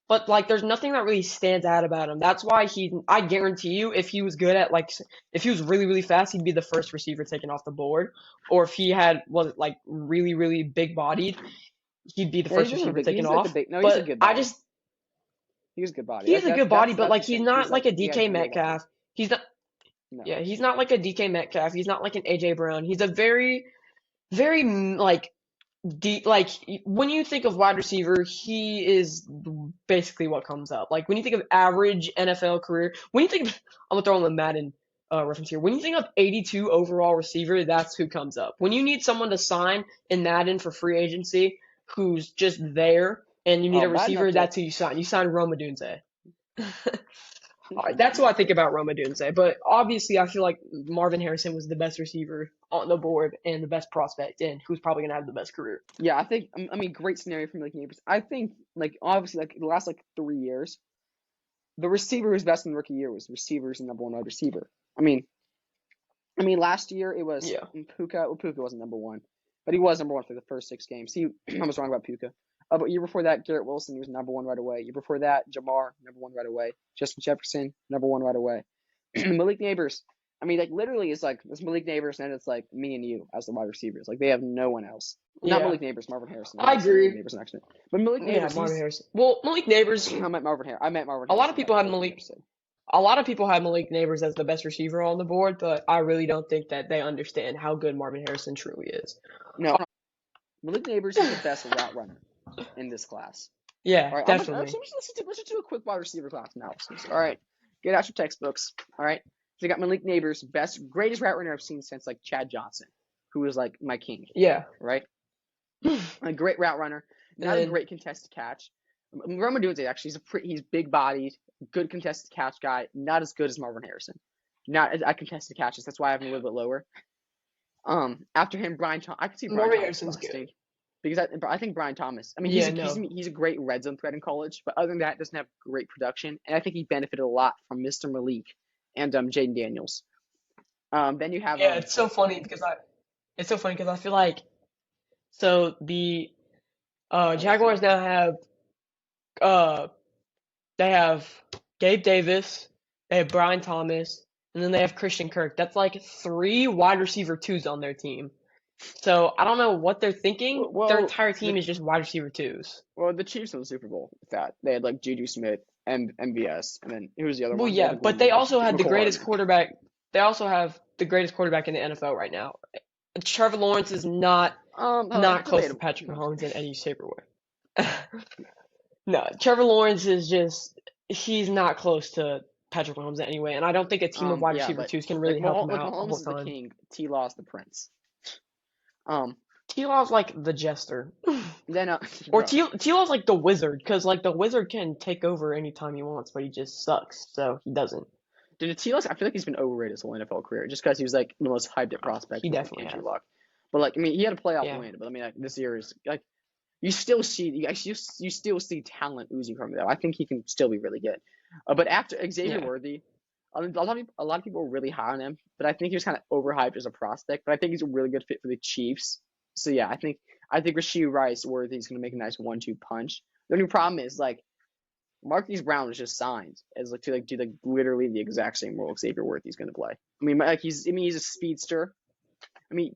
But like, there's nothing that really stands out about him. That's why I guarantee you, if he was good at like, if he was really, really fast, he'd be the first receiver taken off the board. Or if he was like really, really big bodied, he'd be the Yeah, he's first a little receiver big. taken He's like the off. big. No, he's a But good I body. just, He has a good body. he has a good body, but That's like, the he's thing. not like a He has DK real body. Metcalf. He's not, No. yeah, he's not like a DK Metcalf. He's not like an AJ Brown. He's a very, very like deep, like when you think of wide receiver, he is basically what comes up. Like when you think of average NFL career, when you think of, I'm gonna throw in the Madden reference here. When you think of 82 overall receiver, that's who comes up. When you need someone to sign in Madden for free agency, who's just there, and you need Oh, a Madden receiver, update. that's who you sign. You sign Rome Odunze. All right, that's what I think about Rome Odunze. But obviously, I feel like Marvin Harrison was the best receiver on the board and the best prospect, and who's probably gonna have the best career. Yeah, I think. I mean, great scenario for Malik Neighbors. I think like obviously like the last like 3 years, the receiver who's best in the rookie year was receivers and number one wide receiver. I mean, last year it was Yeah. Puka. Well, Puka wasn't number one, but he was number one for the first 6 games. See, I was wrong about Puka. But year before that, Garrett Wilson was number one right away. Year before that, Jamar number one right away. Justin Jefferson number one right away. Malik Neighbors. I mean, like literally, it's like it's Malik Neighbors, and it's like me and you as the wide receivers. Like they have no one else. Not Yeah, Malik Neighbors, Marvin Harrison. I I always say Malik agree. Neighbors on accident. But Malik Yeah, Neighbors, Marvin he's Harrison. Well, Malik Neighbors. I meant Marvin A lot of Harrison. people That's have what I Malik. just said. A lot of people have Malik Neighbors as the best receiver on the board, but I really don't think that they understand how good Marvin Harrison truly is. No, Malik Neighbors is the best route runner in this class. Yeah, All right, definitely. let's just do a quick wide receiver class analysis. All right, get out your textbooks. All right, so you got Malik Neighbors, greatest route runner I've seen since like Chad Johnson, who was like my king. Yeah. Right, a great route runner, not a And great contested catch. Roma Dunze actually, he's big bodied, good contested catch guy. Not as good as Marvin Harrison. Not at contested catches. That's why I have him a little bit lower. After him, I could see Brian Marvin Thomas Harrison's good. busting. Because I think Brian Thomas. I mean, Yeah, he's a great red zone threat in college, but other than that, doesn't have great production. And I think he benefited a lot from Mr. Malik and Jaden Daniels. Then you have yeah, it's so funny because I feel like so the Jaguars now have they have Gabe Davis, they have Brian Thomas, and then they have Christian Kirk. That's like 3 wide receiver 2s on their team. So I don't know what they're thinking. Well, Their entire team is just wide receiver 2s. Well, the Chiefs won the Super Bowl with that. They had like Juju Smith and MVS, and then who was the other Well, one? yeah, but they also had the greatest McCoy. quarterback. They also have the greatest quarterback in the NFL right now. Trevor Lawrence is not close to Patrick Mahomes in any shape or way. No, Trevor Lawrence is just he's not close to Patrick Mahomes in any way, and I don't think a team of wide receiver 2s can really help him out the Mahomes whole is the time. king. T-Law is the prince. T-Law's like the jester. Then Or T-Law's like the wizard, because like the wizard can take over anytime he wants, but he just sucks, so he doesn't. Dude, T-Law, I feel like he's been overrated his whole NFL career, just because he was like the most hyped up prospect. He definitely Andrew has. Luck. But like, I mean, he had a playoff Yeah. win, but I mean, like, this year is like, you still see talent oozing from him. Though I think he can still be really good. But after Xavier Yeah. Worthy, a lot of people were really high on him, but I think he was kind of overhyped as a prospect. But I think he's a really good fit for the Chiefs. So yeah, I think Rashee Rice Worthy's gonna make a nice 1-2 punch. The only problem is like Marquise Brown was just signed as like to do like literally the exact same role Xavier Worthy's gonna play. I mean, like he's a speedster. I mean,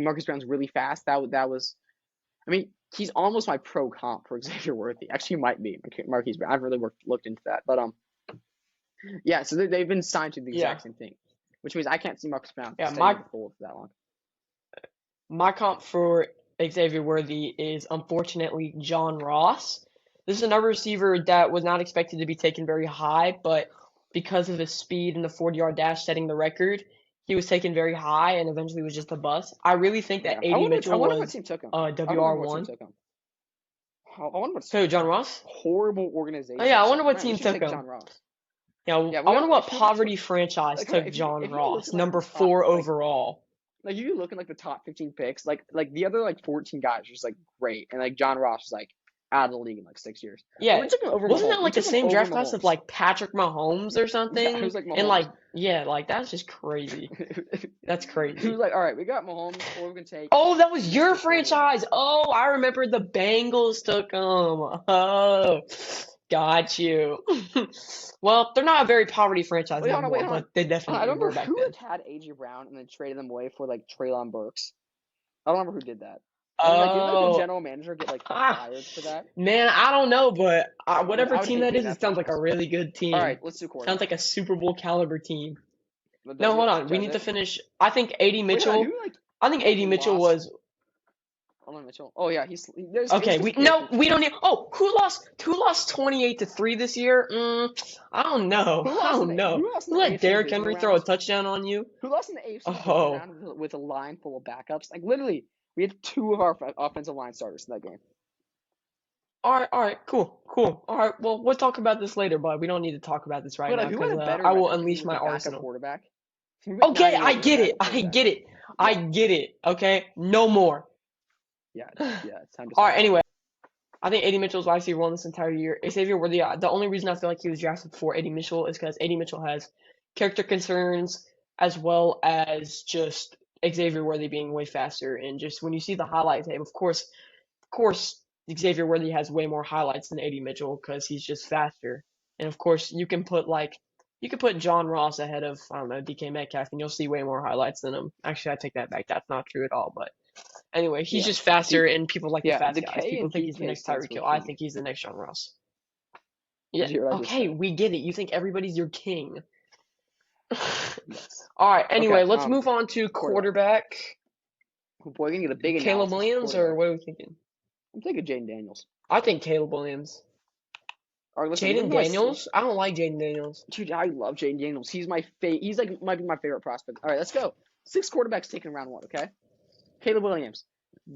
Marquise Brown's really fast. That was. I mean, he's almost my pro comp for Xavier Worthy. Actually, he might be Marquise Brown. I've really looked into that, but yeah. So they've been signed to the exact same thing, which means I can't see Marquise Brown staying in the fold for that long. My comp for Xavier Worthy is unfortunately John Ross. This is another receiver that was not expected to be taken very high, but because of his speed in the 40-yard dash setting the record, he was taken very high and eventually was just a bust. I really think that A.D. Mitchell was WR1. So John Ross? Horrible organization. Oh yeah, I wonder what team took him. John Ross. Yeah, I wonder what poverty franchise took John Ross, number 4 overall. Like you look at like the top 15 picks, like the other like 14 guys are just like great, and like John Ross is like out of the league in like 6 years. Yeah, wasn't that like the same draft class of like Patrick Mahomes or something? Yeah, it was like Mahomes. And like like that's just crazy. That's crazy. He was like, all right, we got Mahomes, or we're gonna take. Oh, that was your franchise. Oh, I remember the Bengals took him. Oh, got you. Well, they're not a very poverty franchise anymore, but they definitely were back then. Who had A.J. Brown and then traded them away for like Treylon Burks? I don't remember who did that. Did the general manager get like fired for that? Man, I don't know, but whatever team that is, it sounds like a really good team. All right, let's do quarterback. Sounds like a Super Bowl caliber team. No, hold on. We need to finish. I think A.D. Mitchell. I think A.D. Mitchell was. Mitchell. Oh yeah, he's okay. We don't need. Oh, who lost 28-3 this year? I don't know. I don't know. Who let Derrick Henry throw a touchdown on you? Who lost in the AFC round with a line full of backups? Like literally, we had 2 of our offensive line starters in that game. All right, cool. All right, well, we'll talk about this later, but we don't need to talk about this right now because I will unleash my arsenal. Quarterback. Okay, I get it. Okay, no more. Yeah, it's time to. All right, anyway, I think A.D. Mitchell's wide receiver 1 this entire year. Xavier Worthy, the only reason I feel like he was drafted before A.D. Mitchell is because A.D. Mitchell has character concerns as well as just Xavier Worthy being way faster. And just when you see the highlight tape, of course, Xavier Worthy has way more highlights than A.D. Mitchell because he's just faster. And of course, you can put like You could put John Ross ahead of, I don't know, DK Metcalf, and you'll see way more highlights than him. Actually, I take that back. That's not true at all. But anyway, he's Yeah. just faster, and people like the Yeah, fast the guys. K People and think he's the DK next stands Tyreek for Hill. I king. think he's the next John Ross. Did Yeah. you hear what I just Okay, said? we get it. You think everybody's your king. Yes. All right. Okay. Anyway, let's move on to Quarterback. quarterback. Oh boy, we're gonna get a big Caleb analysis of Williams, or quarterback. what are we thinking? I'm thinking Jaden Daniels. I think Caleb Williams. All right, listen. Jaden Daniels? I don't like Jaden Daniels. Dude, I love Jaden Daniels. He's my He's like might be my favorite prospect. All right, let's go. 6 quarterbacks taken round 1. Okay. Caleb Williams,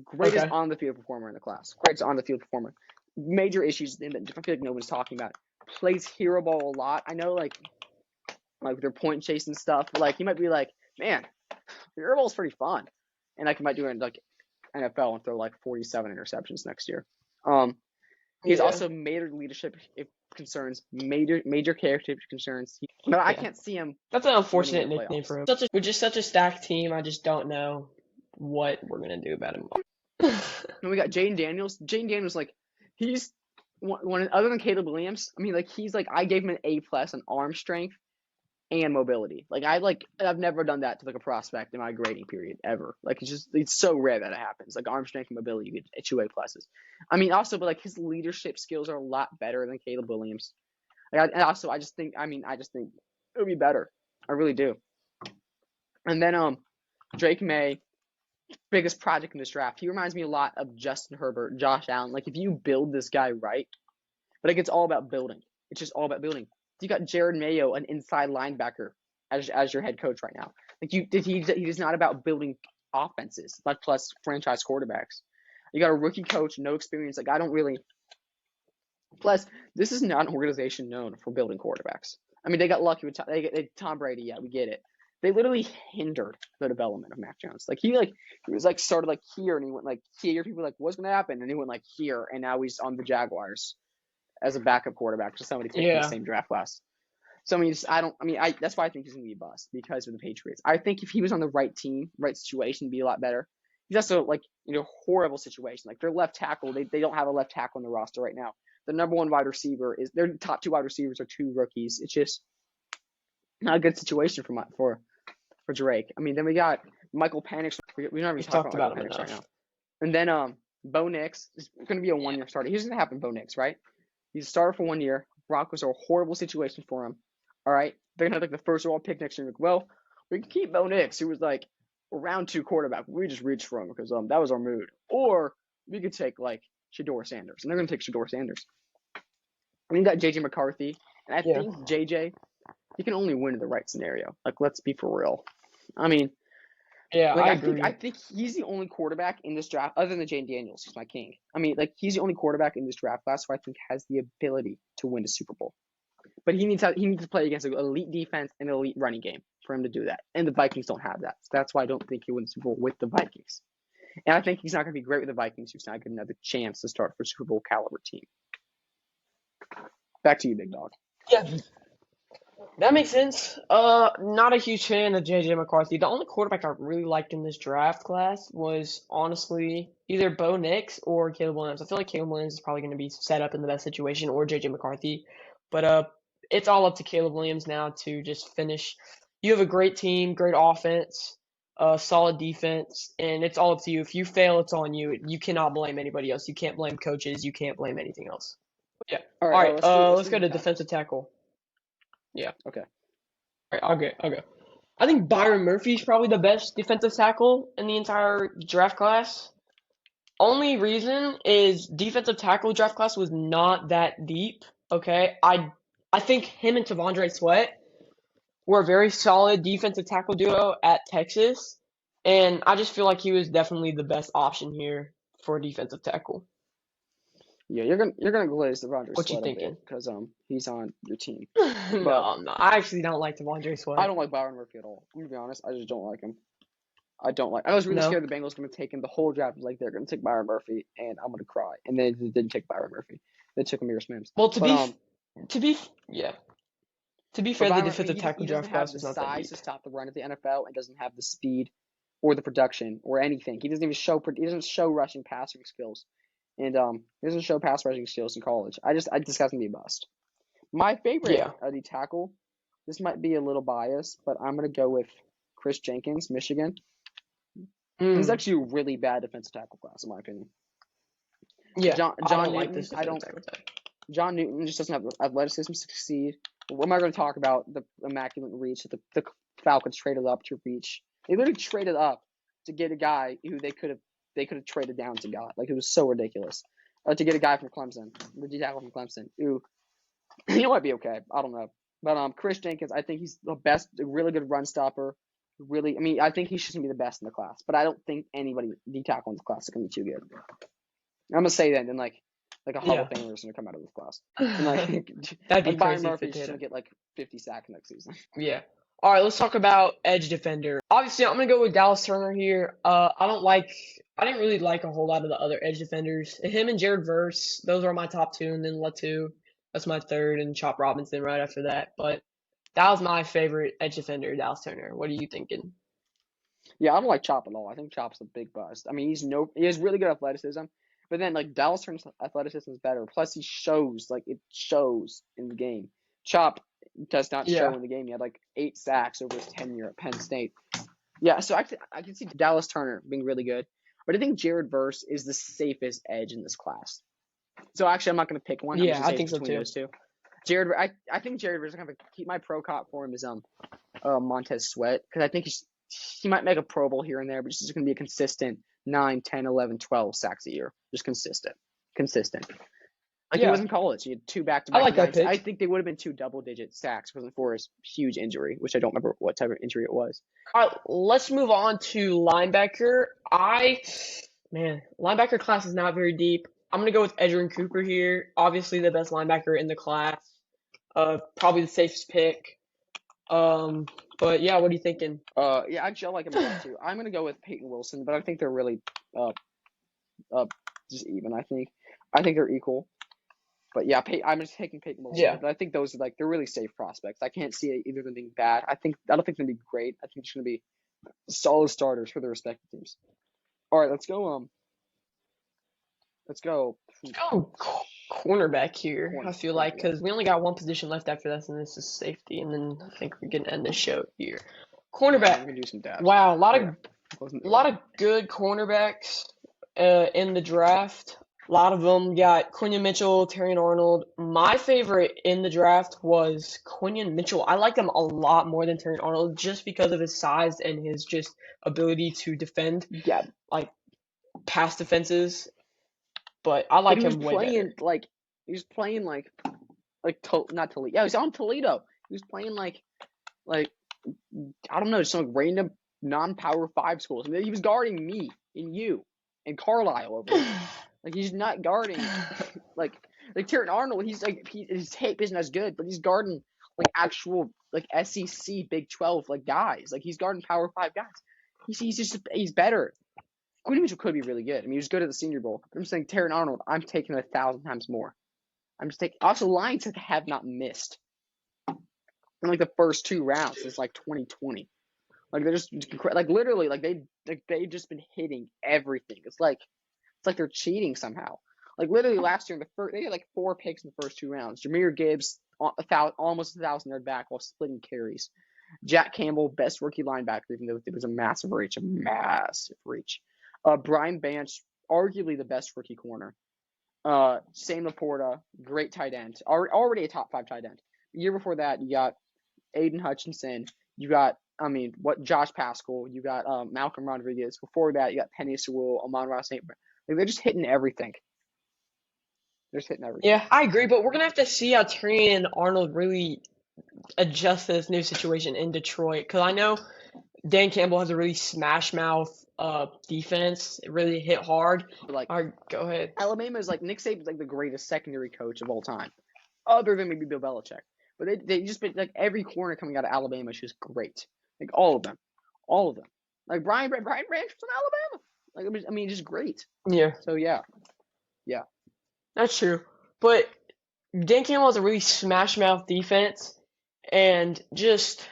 greatest Okay. on the field performer in the class. Greatest on the field performer. Major issues that I feel like nobody's talking about. Plays hero ball a lot. I know like their point chase and stuff. But like he might be like, man, hero ball's pretty fun, and like he might do it in like NFL and throw like 47 interceptions next year. He's Yeah. also major leadership concerns, major character concerns. But I Yeah. can't see him. That's an unfortunate winning the nickname playoffs. for him. We're just such a stacked team. I just don't know what we're gonna do about him. And we got Jaden Daniels. Jaden Daniels, like he's one other than Caleb Williams. I mean, like he's like I gave him an A+ on arm strength and mobility. I've never done that to like a prospect in my grading period ever. Like it's so rare that it happens. Like arm strength and mobility, you get 2 A+. I mean, also, but like his leadership skills are a lot better than Caleb Williams. I just think it would be better. I really do. And then Drake May, biggest project in this draft. He reminds me a lot of Justin Herbert, Josh Allen. Like if you build this guy right, but like it's all about building. It's just all about building. You got Jared Mayo, an inside linebacker, as your head coach right now. Like he's not about building offenses, much less franchise quarterbacks. You got a rookie coach, no experience. Like I don't really. Plus, this is not an organization known for building quarterbacks. I mean, they got lucky with Tom Brady. Yeah, we get it. They literally hindered the development of Mac Jones. Like he was like started like here and he went like here. People were like, what's gonna happen? And he went like here, and now he's on the Jaguars as a backup quarterback to somebody taking the same draft class. So I mean, that's why I think he's gonna be a bust because of the Patriots. I think if he was on the right team, right situation, it'd be a lot better. He's also like horrible situation. Like their left tackle, they don't have a left tackle on the roster right now. The number 1 wide receiver is their top 2 wide receivers are 2 rookies. It's just not a good situation for Drake. I mean, then we got Michael Penix. We're not even talking about Michael Penix right now. And then Bo Nix is going to be a 1-year starter. Here's going to happen, Bo Nix, right? He's a starter for 1 year. Broncos are a horrible situation for him. All right, they're going to have like the first overall pick next year. Like, well, we can keep Bo Nix, who was like a round 2 quarterback. We just reached for him because that was our mood. Or we could take like Shedeur Sanders, and they're going to take Shedeur Sanders. And you got JJ McCarthy, and I think JJ, he can only win in the right scenario. Like, let's be for real. I mean, I agree. I think he's the only quarterback in this draft, other than Jaden Daniels, who's my king. I mean, like he's the only quarterback in this draft class who I think has the ability to win the Super Bowl. But he needs to play against an elite defense and an elite running game for him to do that. And the Vikings don't have that. So that's why I don't think he'll win the Super Bowl with the Vikings. And I think he's not going to be great with the Vikings. He's not getting another chance to start for a Super Bowl caliber team. Back to you, big dog. Yeah, that makes sense. Not a huge fan of JJ McCarthy. The only quarterback I really liked in this draft class was honestly either Bo Nix or Caleb Williams. I feel like Caleb Williams is probably going to be set up in the best situation, or JJ McCarthy. But it's all up to Caleb Williams now to just finish. You have a great team, great offense, solid defense, and it's all up to you. If you fail, it's on you. You cannot blame anybody else. You can't blame coaches. You can't blame anything else. Yeah. All right. Let's go to defensive defensive tackle. Yeah. Okay. All right. I'll go. I think Byron Murphy's probably the best defensive tackle in the entire draft class. Only reason is defensive tackle draft class was not that deep. Okay. I think him and T'Vondre Sweat were a very solid defensive tackle duo at Texas, and I just feel like he was definitely the best option here for a defensive tackle. Yeah, you're gonna glaze T'Vondre What you Sweat a thinking? bit because he's on your team. No, I'm not. I actually don't like T'Vondre Sweat. I don't like Byron Murphy at all. I'm gonna be honest. I just don't like him. I was really scared the Bengals were gonna take him the whole draft. Like they're gonna take Byron Murphy, and I'm gonna cry. And they didn't take Byron Murphy. They took Amir Smith. Well, to be fair, the defensive tackle draft class was not that deep. He doesn't have the size to stop the run at the NFL, and doesn't have the speed or the production or anything. He doesn't show rushing passing skills, and he doesn't show pass rushing skills in college. I just got him to be a bust. My favorite D tackle This might be a little biased, but I'm gonna go with Chris Jenkins, Michigan. This is Mm, actually a really bad defensive tackle class, in my opinion. yeah, John I John don't like Newton, this I defensive don't. tackle type. John Newton just doesn't have the athleticism to succeed. What am I going to talk about? The immaculate reach that the Falcons traded up to reach. They literally traded up to get a guy who they could have traded down to got. Like, it was so ridiculous. To get a guy from Clemson, the D tackle from Clemson, who he might be okay. I don't know, but Chris Jenkins, I think he's the best, a really good run stopper. Really, I mean, I think he's just gonna be the best in the class. But I don't think anybody D tackle in the class is gonna be too good. I'm gonna say that, and like a Hall Yeah. of Famer is gonna come out of this class, and like That'd be like Byron crazy if Murphy's it just did. gonna get like 50 sacks next season. Yeah. All right, let's talk about edge defender. Obviously, I'm gonna go with Dallas Turner here. I didn't really like a whole lot of the other edge defenders. Him and Jared Verse, those are my top two, and then Latu, that's my third, and Chop Robinson right after that. But that was my favorite edge defender, Dallas Turner. What are you thinking? Yeah, I don't like Chop at all. I think Chop's a big bust. I mean, he has really good athleticism, but then like Dallas Turner's athleticism is better. Plus, it shows in the game. Chop does not show Yeah. in the game. He had like 8 sacks over his tenure at Penn State. Yeah, so I can see Dallas Turner being really good, but I think Jared Verse is the safest edge in this class. So actually, I'm not going to pick one. I'm just Yeah, going I to say think it's so between too. those two. I think Jared Verse. I'm going to keep my pro cop for him is Montez Sweat, because I think he might make a Pro Bowl here and there, but he's just going to be a consistent 9, 10, 11, 12 sacks a year. Just consistent. Like he was Yeah, in college. He had 2 I back-to-back like that nines. I pick. think they would have been 2 double-digit sacks if it wasn't for his huge injury, which I don't remember what type of injury it was. All right, let's move on to linebacker. Linebacker class is not very deep. I'm gonna go with Edgerrin Cooper here. Obviously, the best linebacker in the class. Probably the safest pick. Um, but yeah, what are you thinking? Yeah, actually, I like him a lot too. I'm gonna go with Peyton Wilson, but I think they're really uh uh just even. I think they're equal. But yeah, I'm just taking Peyton Wilson. Yeah, But I think those are they're really safe prospects. I can't see either of them being bad. I don't think they're gonna be great. I think it's gonna be solid starters for their respective teams. All right, let's go. let's go cornerback here. I feel Corner, like yeah. because we only got one position left after this, and this is safety, and then I think we can end the show here. Yeah, Cornerback. we can do some dabs. Wow, Oh yeah, a lot of good cornerbacks in the draft. A lot of them got Quinion Mitchell, Terrion Arnold. My favorite in the draft was Quinion Mitchell. I like him a lot more than Terrion Arnold just because of his size and his just ability to defend yeah. like pass defenses. But I But like him way better. he was playing not Toledo. Yeah, he was on Toledo. He was playing like I don't know, some random non-power 5 schools. I mean, he was guarding me and you and Carlisle over there. Like he's not guarding like Terrion Arnold. His tape isn't as good, but he's guarding like actual like SEC Big 12 like guys. Like he's guarding Power 5 guys. He's better. Quinn Mitchell could be really good. I mean, he was good at the Senior Bowl. I'm just saying, Terrion Arnold, I'm taking 1,000 times more. I'm just taking. Also, Lions have not missed in like the first 2 rounds since like 2020. Like they're just like literally they've just been hitting everything. It's like they're cheating somehow. Like literally last year in the first, they had like 4 picks in the first 2 rounds. Jahmyr Gibbs almost 1,000-yard back while splitting carries. Jack Campbell, best rookie linebacker, even though it was a massive reach. Brian Banch, arguably the best rookie corner. Sam Laporta, great tight end. Already a top 5 tight end. The year before that, you got Aiden Hutchinson. You got, Josh Pascal. You got Malcolm Rodriguez. Before that, you got Penny Sewell, Amon-Ra St. Like, they're just hitting everything. Yeah, I agree, but we're gonna have to see how Terrion Arnold really adjusts to this new situation in Detroit. Because I know Dan Campbell has a really smash mouth defense. It really hit hard. Like, All right, go ahead. Alabama is like Nick Saban's like the greatest secondary coach of all time, other than maybe Bill Belichick. But they just been like every corner coming out of Alabama is just great. Like all of them. Like Brian Branch from Alabama. Like I mean, just great. Yeah, So yeah. that's true. But Dan Campbell has a really smash mouth defense, and just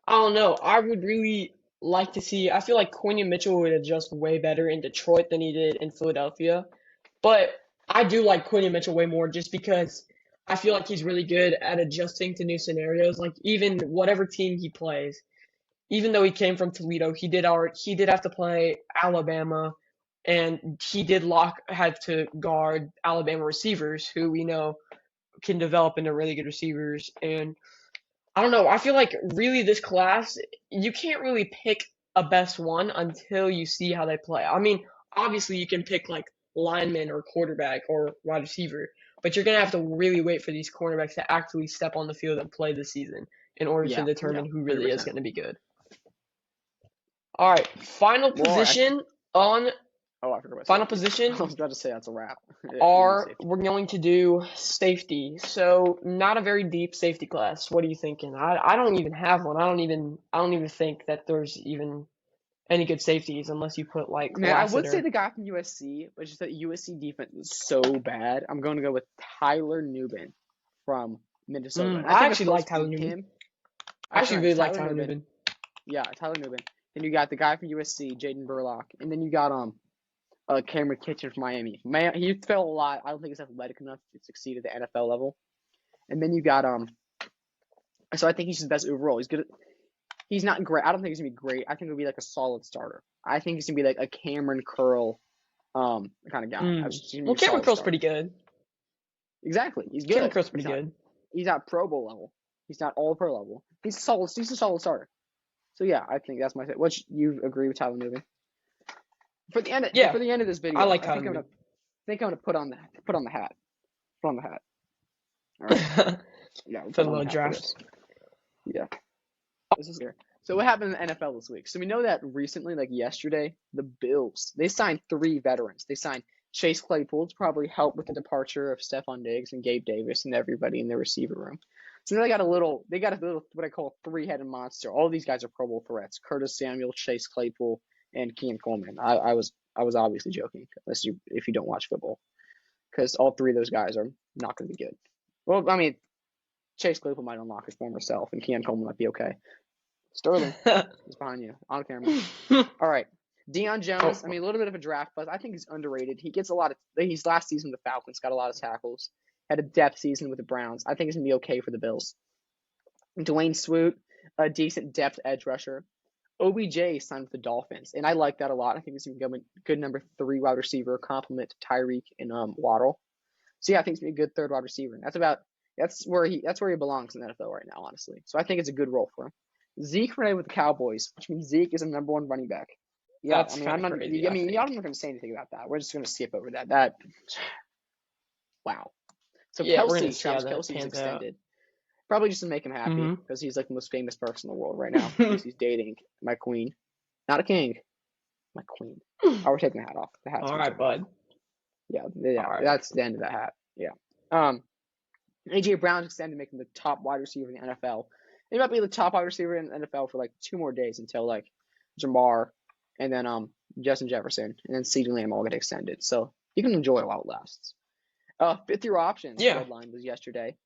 I don't know. I would really like to see. I feel like Quinion Mitchell would adjust way better in Detroit than he did in Philadelphia. But I do like Quinion Mitchell way more just because I feel like he's really good at adjusting to new scenarios. Like even whatever team he plays, even though he came from Toledo, he did have to play Alabama, and he did lock have to guard Alabama receivers who we know can develop into really good receivers. And I don't know, I feel like really this class you can't really pick a best one until you see how they play. I mean, obviously you can pick like lineman or quarterback or wide receiver, but you're gonna have to really wait for these cornerbacks to actually step on the field and play this season in order to Yeah, yeah, determine who really is 100%. going to be good. All right, final Well, position on oh, I forgot about final safety. I position was about to say that's a wrap. We're doing are safety. we're going to do safety. So not a very deep safety class. What are you thinking? I don't even have one. I don't even think that there's even any good safeties unless you put like Man, I would say Lassiter. the guy from USC, but just that USC defense is so bad. I'm going to go with Tyler Nubin from Minnesota. And I I think if actually folks like Tyler beat Newman. him, I that's actually nice. really like Tyler Tyler Nubin. Newman. Yeah, Tyler Nubin. Then you got the guy from USC, Jaden Burlock. And then you got Cameron Kitchen from Miami. Man, he fell a lot. I don't think he's athletic enough to succeed at the NFL level. And then you got so I think he's the best overall. He's good. He's not great. I don't think he's gonna be great. I think he'll be like a solid starter. I think he's gonna be like a Cameron Curl, kind of guy. I was just gonna be Well, a Cameron solid Curl's starter. pretty good. Exactly. He's Cameron good. Curl's pretty good. He's not Pro Bowl level. He's not all pro level. He's solid. He's a solid starter. So yeah, I think that's my. What you agree with Tyler Newman? Yeah, For the end of this I video, like I Tyler think I'm Newman. gonna put on the hat. Put on the hat. All right. Yeah, we'll For put the on little the hat for draft. this. Yeah. This is here. So what happened in the NFL this week? So we know that recently, like yesterday, the Bills, they signed 3 veterans. They signed Chase Claypool to probably help with the departure of Stephon Diggs and Gabe Davis and everybody in the receiver room. So they got a little what I call 3-headed monster. All these guys are Pro Bowl threats: Curtis Samuel, Chase Claypool, and Keenan Coleman. I was obviously joking, if you don't watch football, because all 3 of those guys are not going to be good. Well, I mean, Chase Claypool might unlock his former self, and Keenan Coleman might be okay. Sterling is behind you on camera. All right. Deion Jones, I mean, a little bit of a draft buzz. I think he's underrated. He gets a lot of. He's last season with the Falcons, got a lot of tackles, had a depth season with the Browns. I think he's gonna be okay for the Bills. Dwayne Smoot, a decent depth edge rusher. OBJ signed with the Dolphins, and I like that a lot. I think he's gonna be a good number 3 wide receiver, complement to Tyreek and Waddle. So yeah, I think he's gonna be a good 3rd wide receiver. And that's where he belongs in the NFL right now, honestly. So I think it's a good role for him. Zeke Ray with the Cowboys, which means Zeke is a number 1 running back. Yeah, That's I mean, kind I'm of not. crazy. I mean, y'all not going to say anything about that. We're just going to skip over that. Wow. So Yeah, we're gonna Kelsey, see how Travis that Kelsey is pans out. extended, probably just to make him happy because he's like the most famous person in the world right now. Because he's dating my queen, not a king, my queen. Oh, we're taking the hat off. The hat's All been right, taken off. bud. Yeah, All right. that's the end of that hat. Yeah. AJ Brown's extended, making the top wide receiver in the NFL. He might be the top wide receiver in the NFL for like 2 more days until like Jamar and then Justin Jefferson and then CeeDee Lamb all get extended. So you can enjoy it while it lasts. 5th-year options Yeah. deadline was yesterday,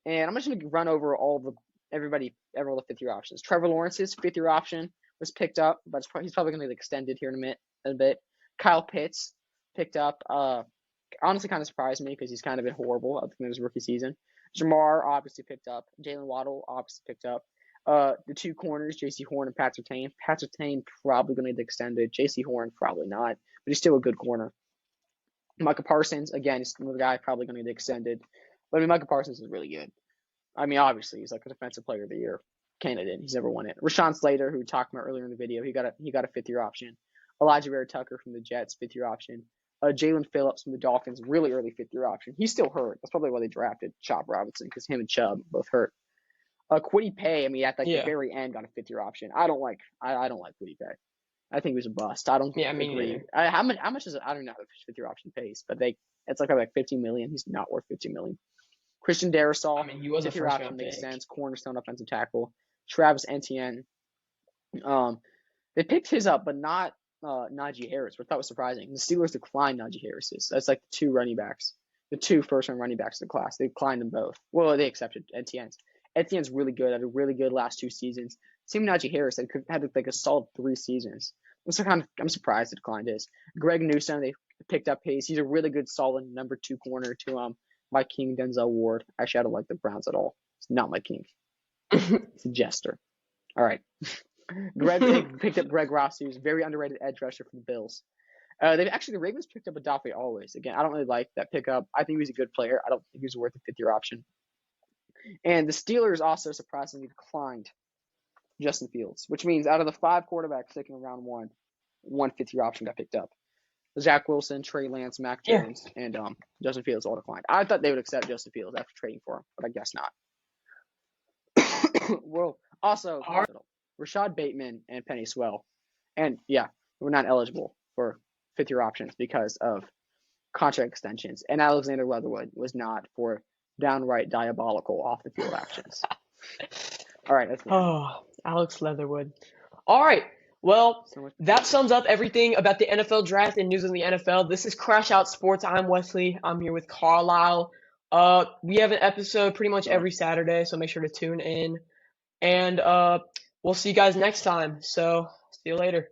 and I'm just gonna run over all the 5th-year options. Trevor Lawrence's 5th-year option was picked up, but he's probably gonna get extended here in a bit. Kyle Pitts picked up. Honestly, kind of surprised me because he's kind of been horrible in his rookie season. Jamar obviously picked up. Jalen Waddle obviously picked up. The 2 corners, J.C. Horn and Pat Surtain. Pat Surtain probably going to get extended. J.C. Horn probably not, but he's still a good corner. Micah Parsons, again, he's another guy probably going to get extended. But I mean, Micah Parsons is really good. I mean, obviously, he's like a defensive player of the year candidate. He's never won it. Rashawn Slater, who we talked about earlier in the video, he got a 5th-year option. Elijah Vera Tucker from the Jets, 5th-year option. Jalen Phillips from the Dolphins, really early 5th-year option. He's still hurt. That's probably why they drafted Chop Robinson, because him and Chubb both hurt. Kwity Paye, I mean, at like the very end got a 5th-year option. I don't like Kwity Paye. I think he was a bust. I don't agree. How much is it? I don't know how the 5th-year option pays, but it's like probably like $15 million. He's not worth $15 million. Christian Darrisaw, I mean, he was a 5th-year first option round makes pick. sense. Cornerstone offensive tackle. Travis Etienne. They picked his up, but not Najee Harris, which I thought was surprising. The Steelers declined Najee Harris's. That's like the 2 running backs, the 2 first-round running backs in the class. They declined them both. Well, they accepted Etienne's. Etienne's really good. Had a really good last 2 seasons. Same Najee Harris had like a solid 3 seasons. I'm surprised they declined his. Greg Newsome, they picked up his. He's a really good, solid number 2 corner to my king Denzel Ward. Actually, I don't like the Browns at all. It's not my king. It's a jester. All right. They picked up Greg Rossi, who's a very underrated edge rusher for the Bills. The Ravens picked up Adafe Always. Again, I don't really like that pickup. I think he was a good player. I don't think he was worth a fifth-year option. And the Steelers also surprisingly declined Justin Fields, which means out of the 5 quarterbacks taken in round one fifth-year option got picked up. Zach Wilson, Trey Lance, Mac Yeah. Jones, and Justin Fields all declined. I thought they would accept Justin Fields after trading for him, but I guess not. Well, also, All right. Rashad Bateman and Penny Swell. And yeah, we're not eligible for fifth-year options because of contract extensions. And Alexander Leatherwood was not for downright diabolical off-the-field actions. All right, that's Oh, Alex Leatherwood. All right. Well, so much. that sums up everything about the NFL draft and news in the NFL. This is Crash Out Sports. I'm Wesley. I'm here with Carlisle. We have an episode pretty much every Saturday, so make sure to tune in. And we'll see you guys next time. So, see you later.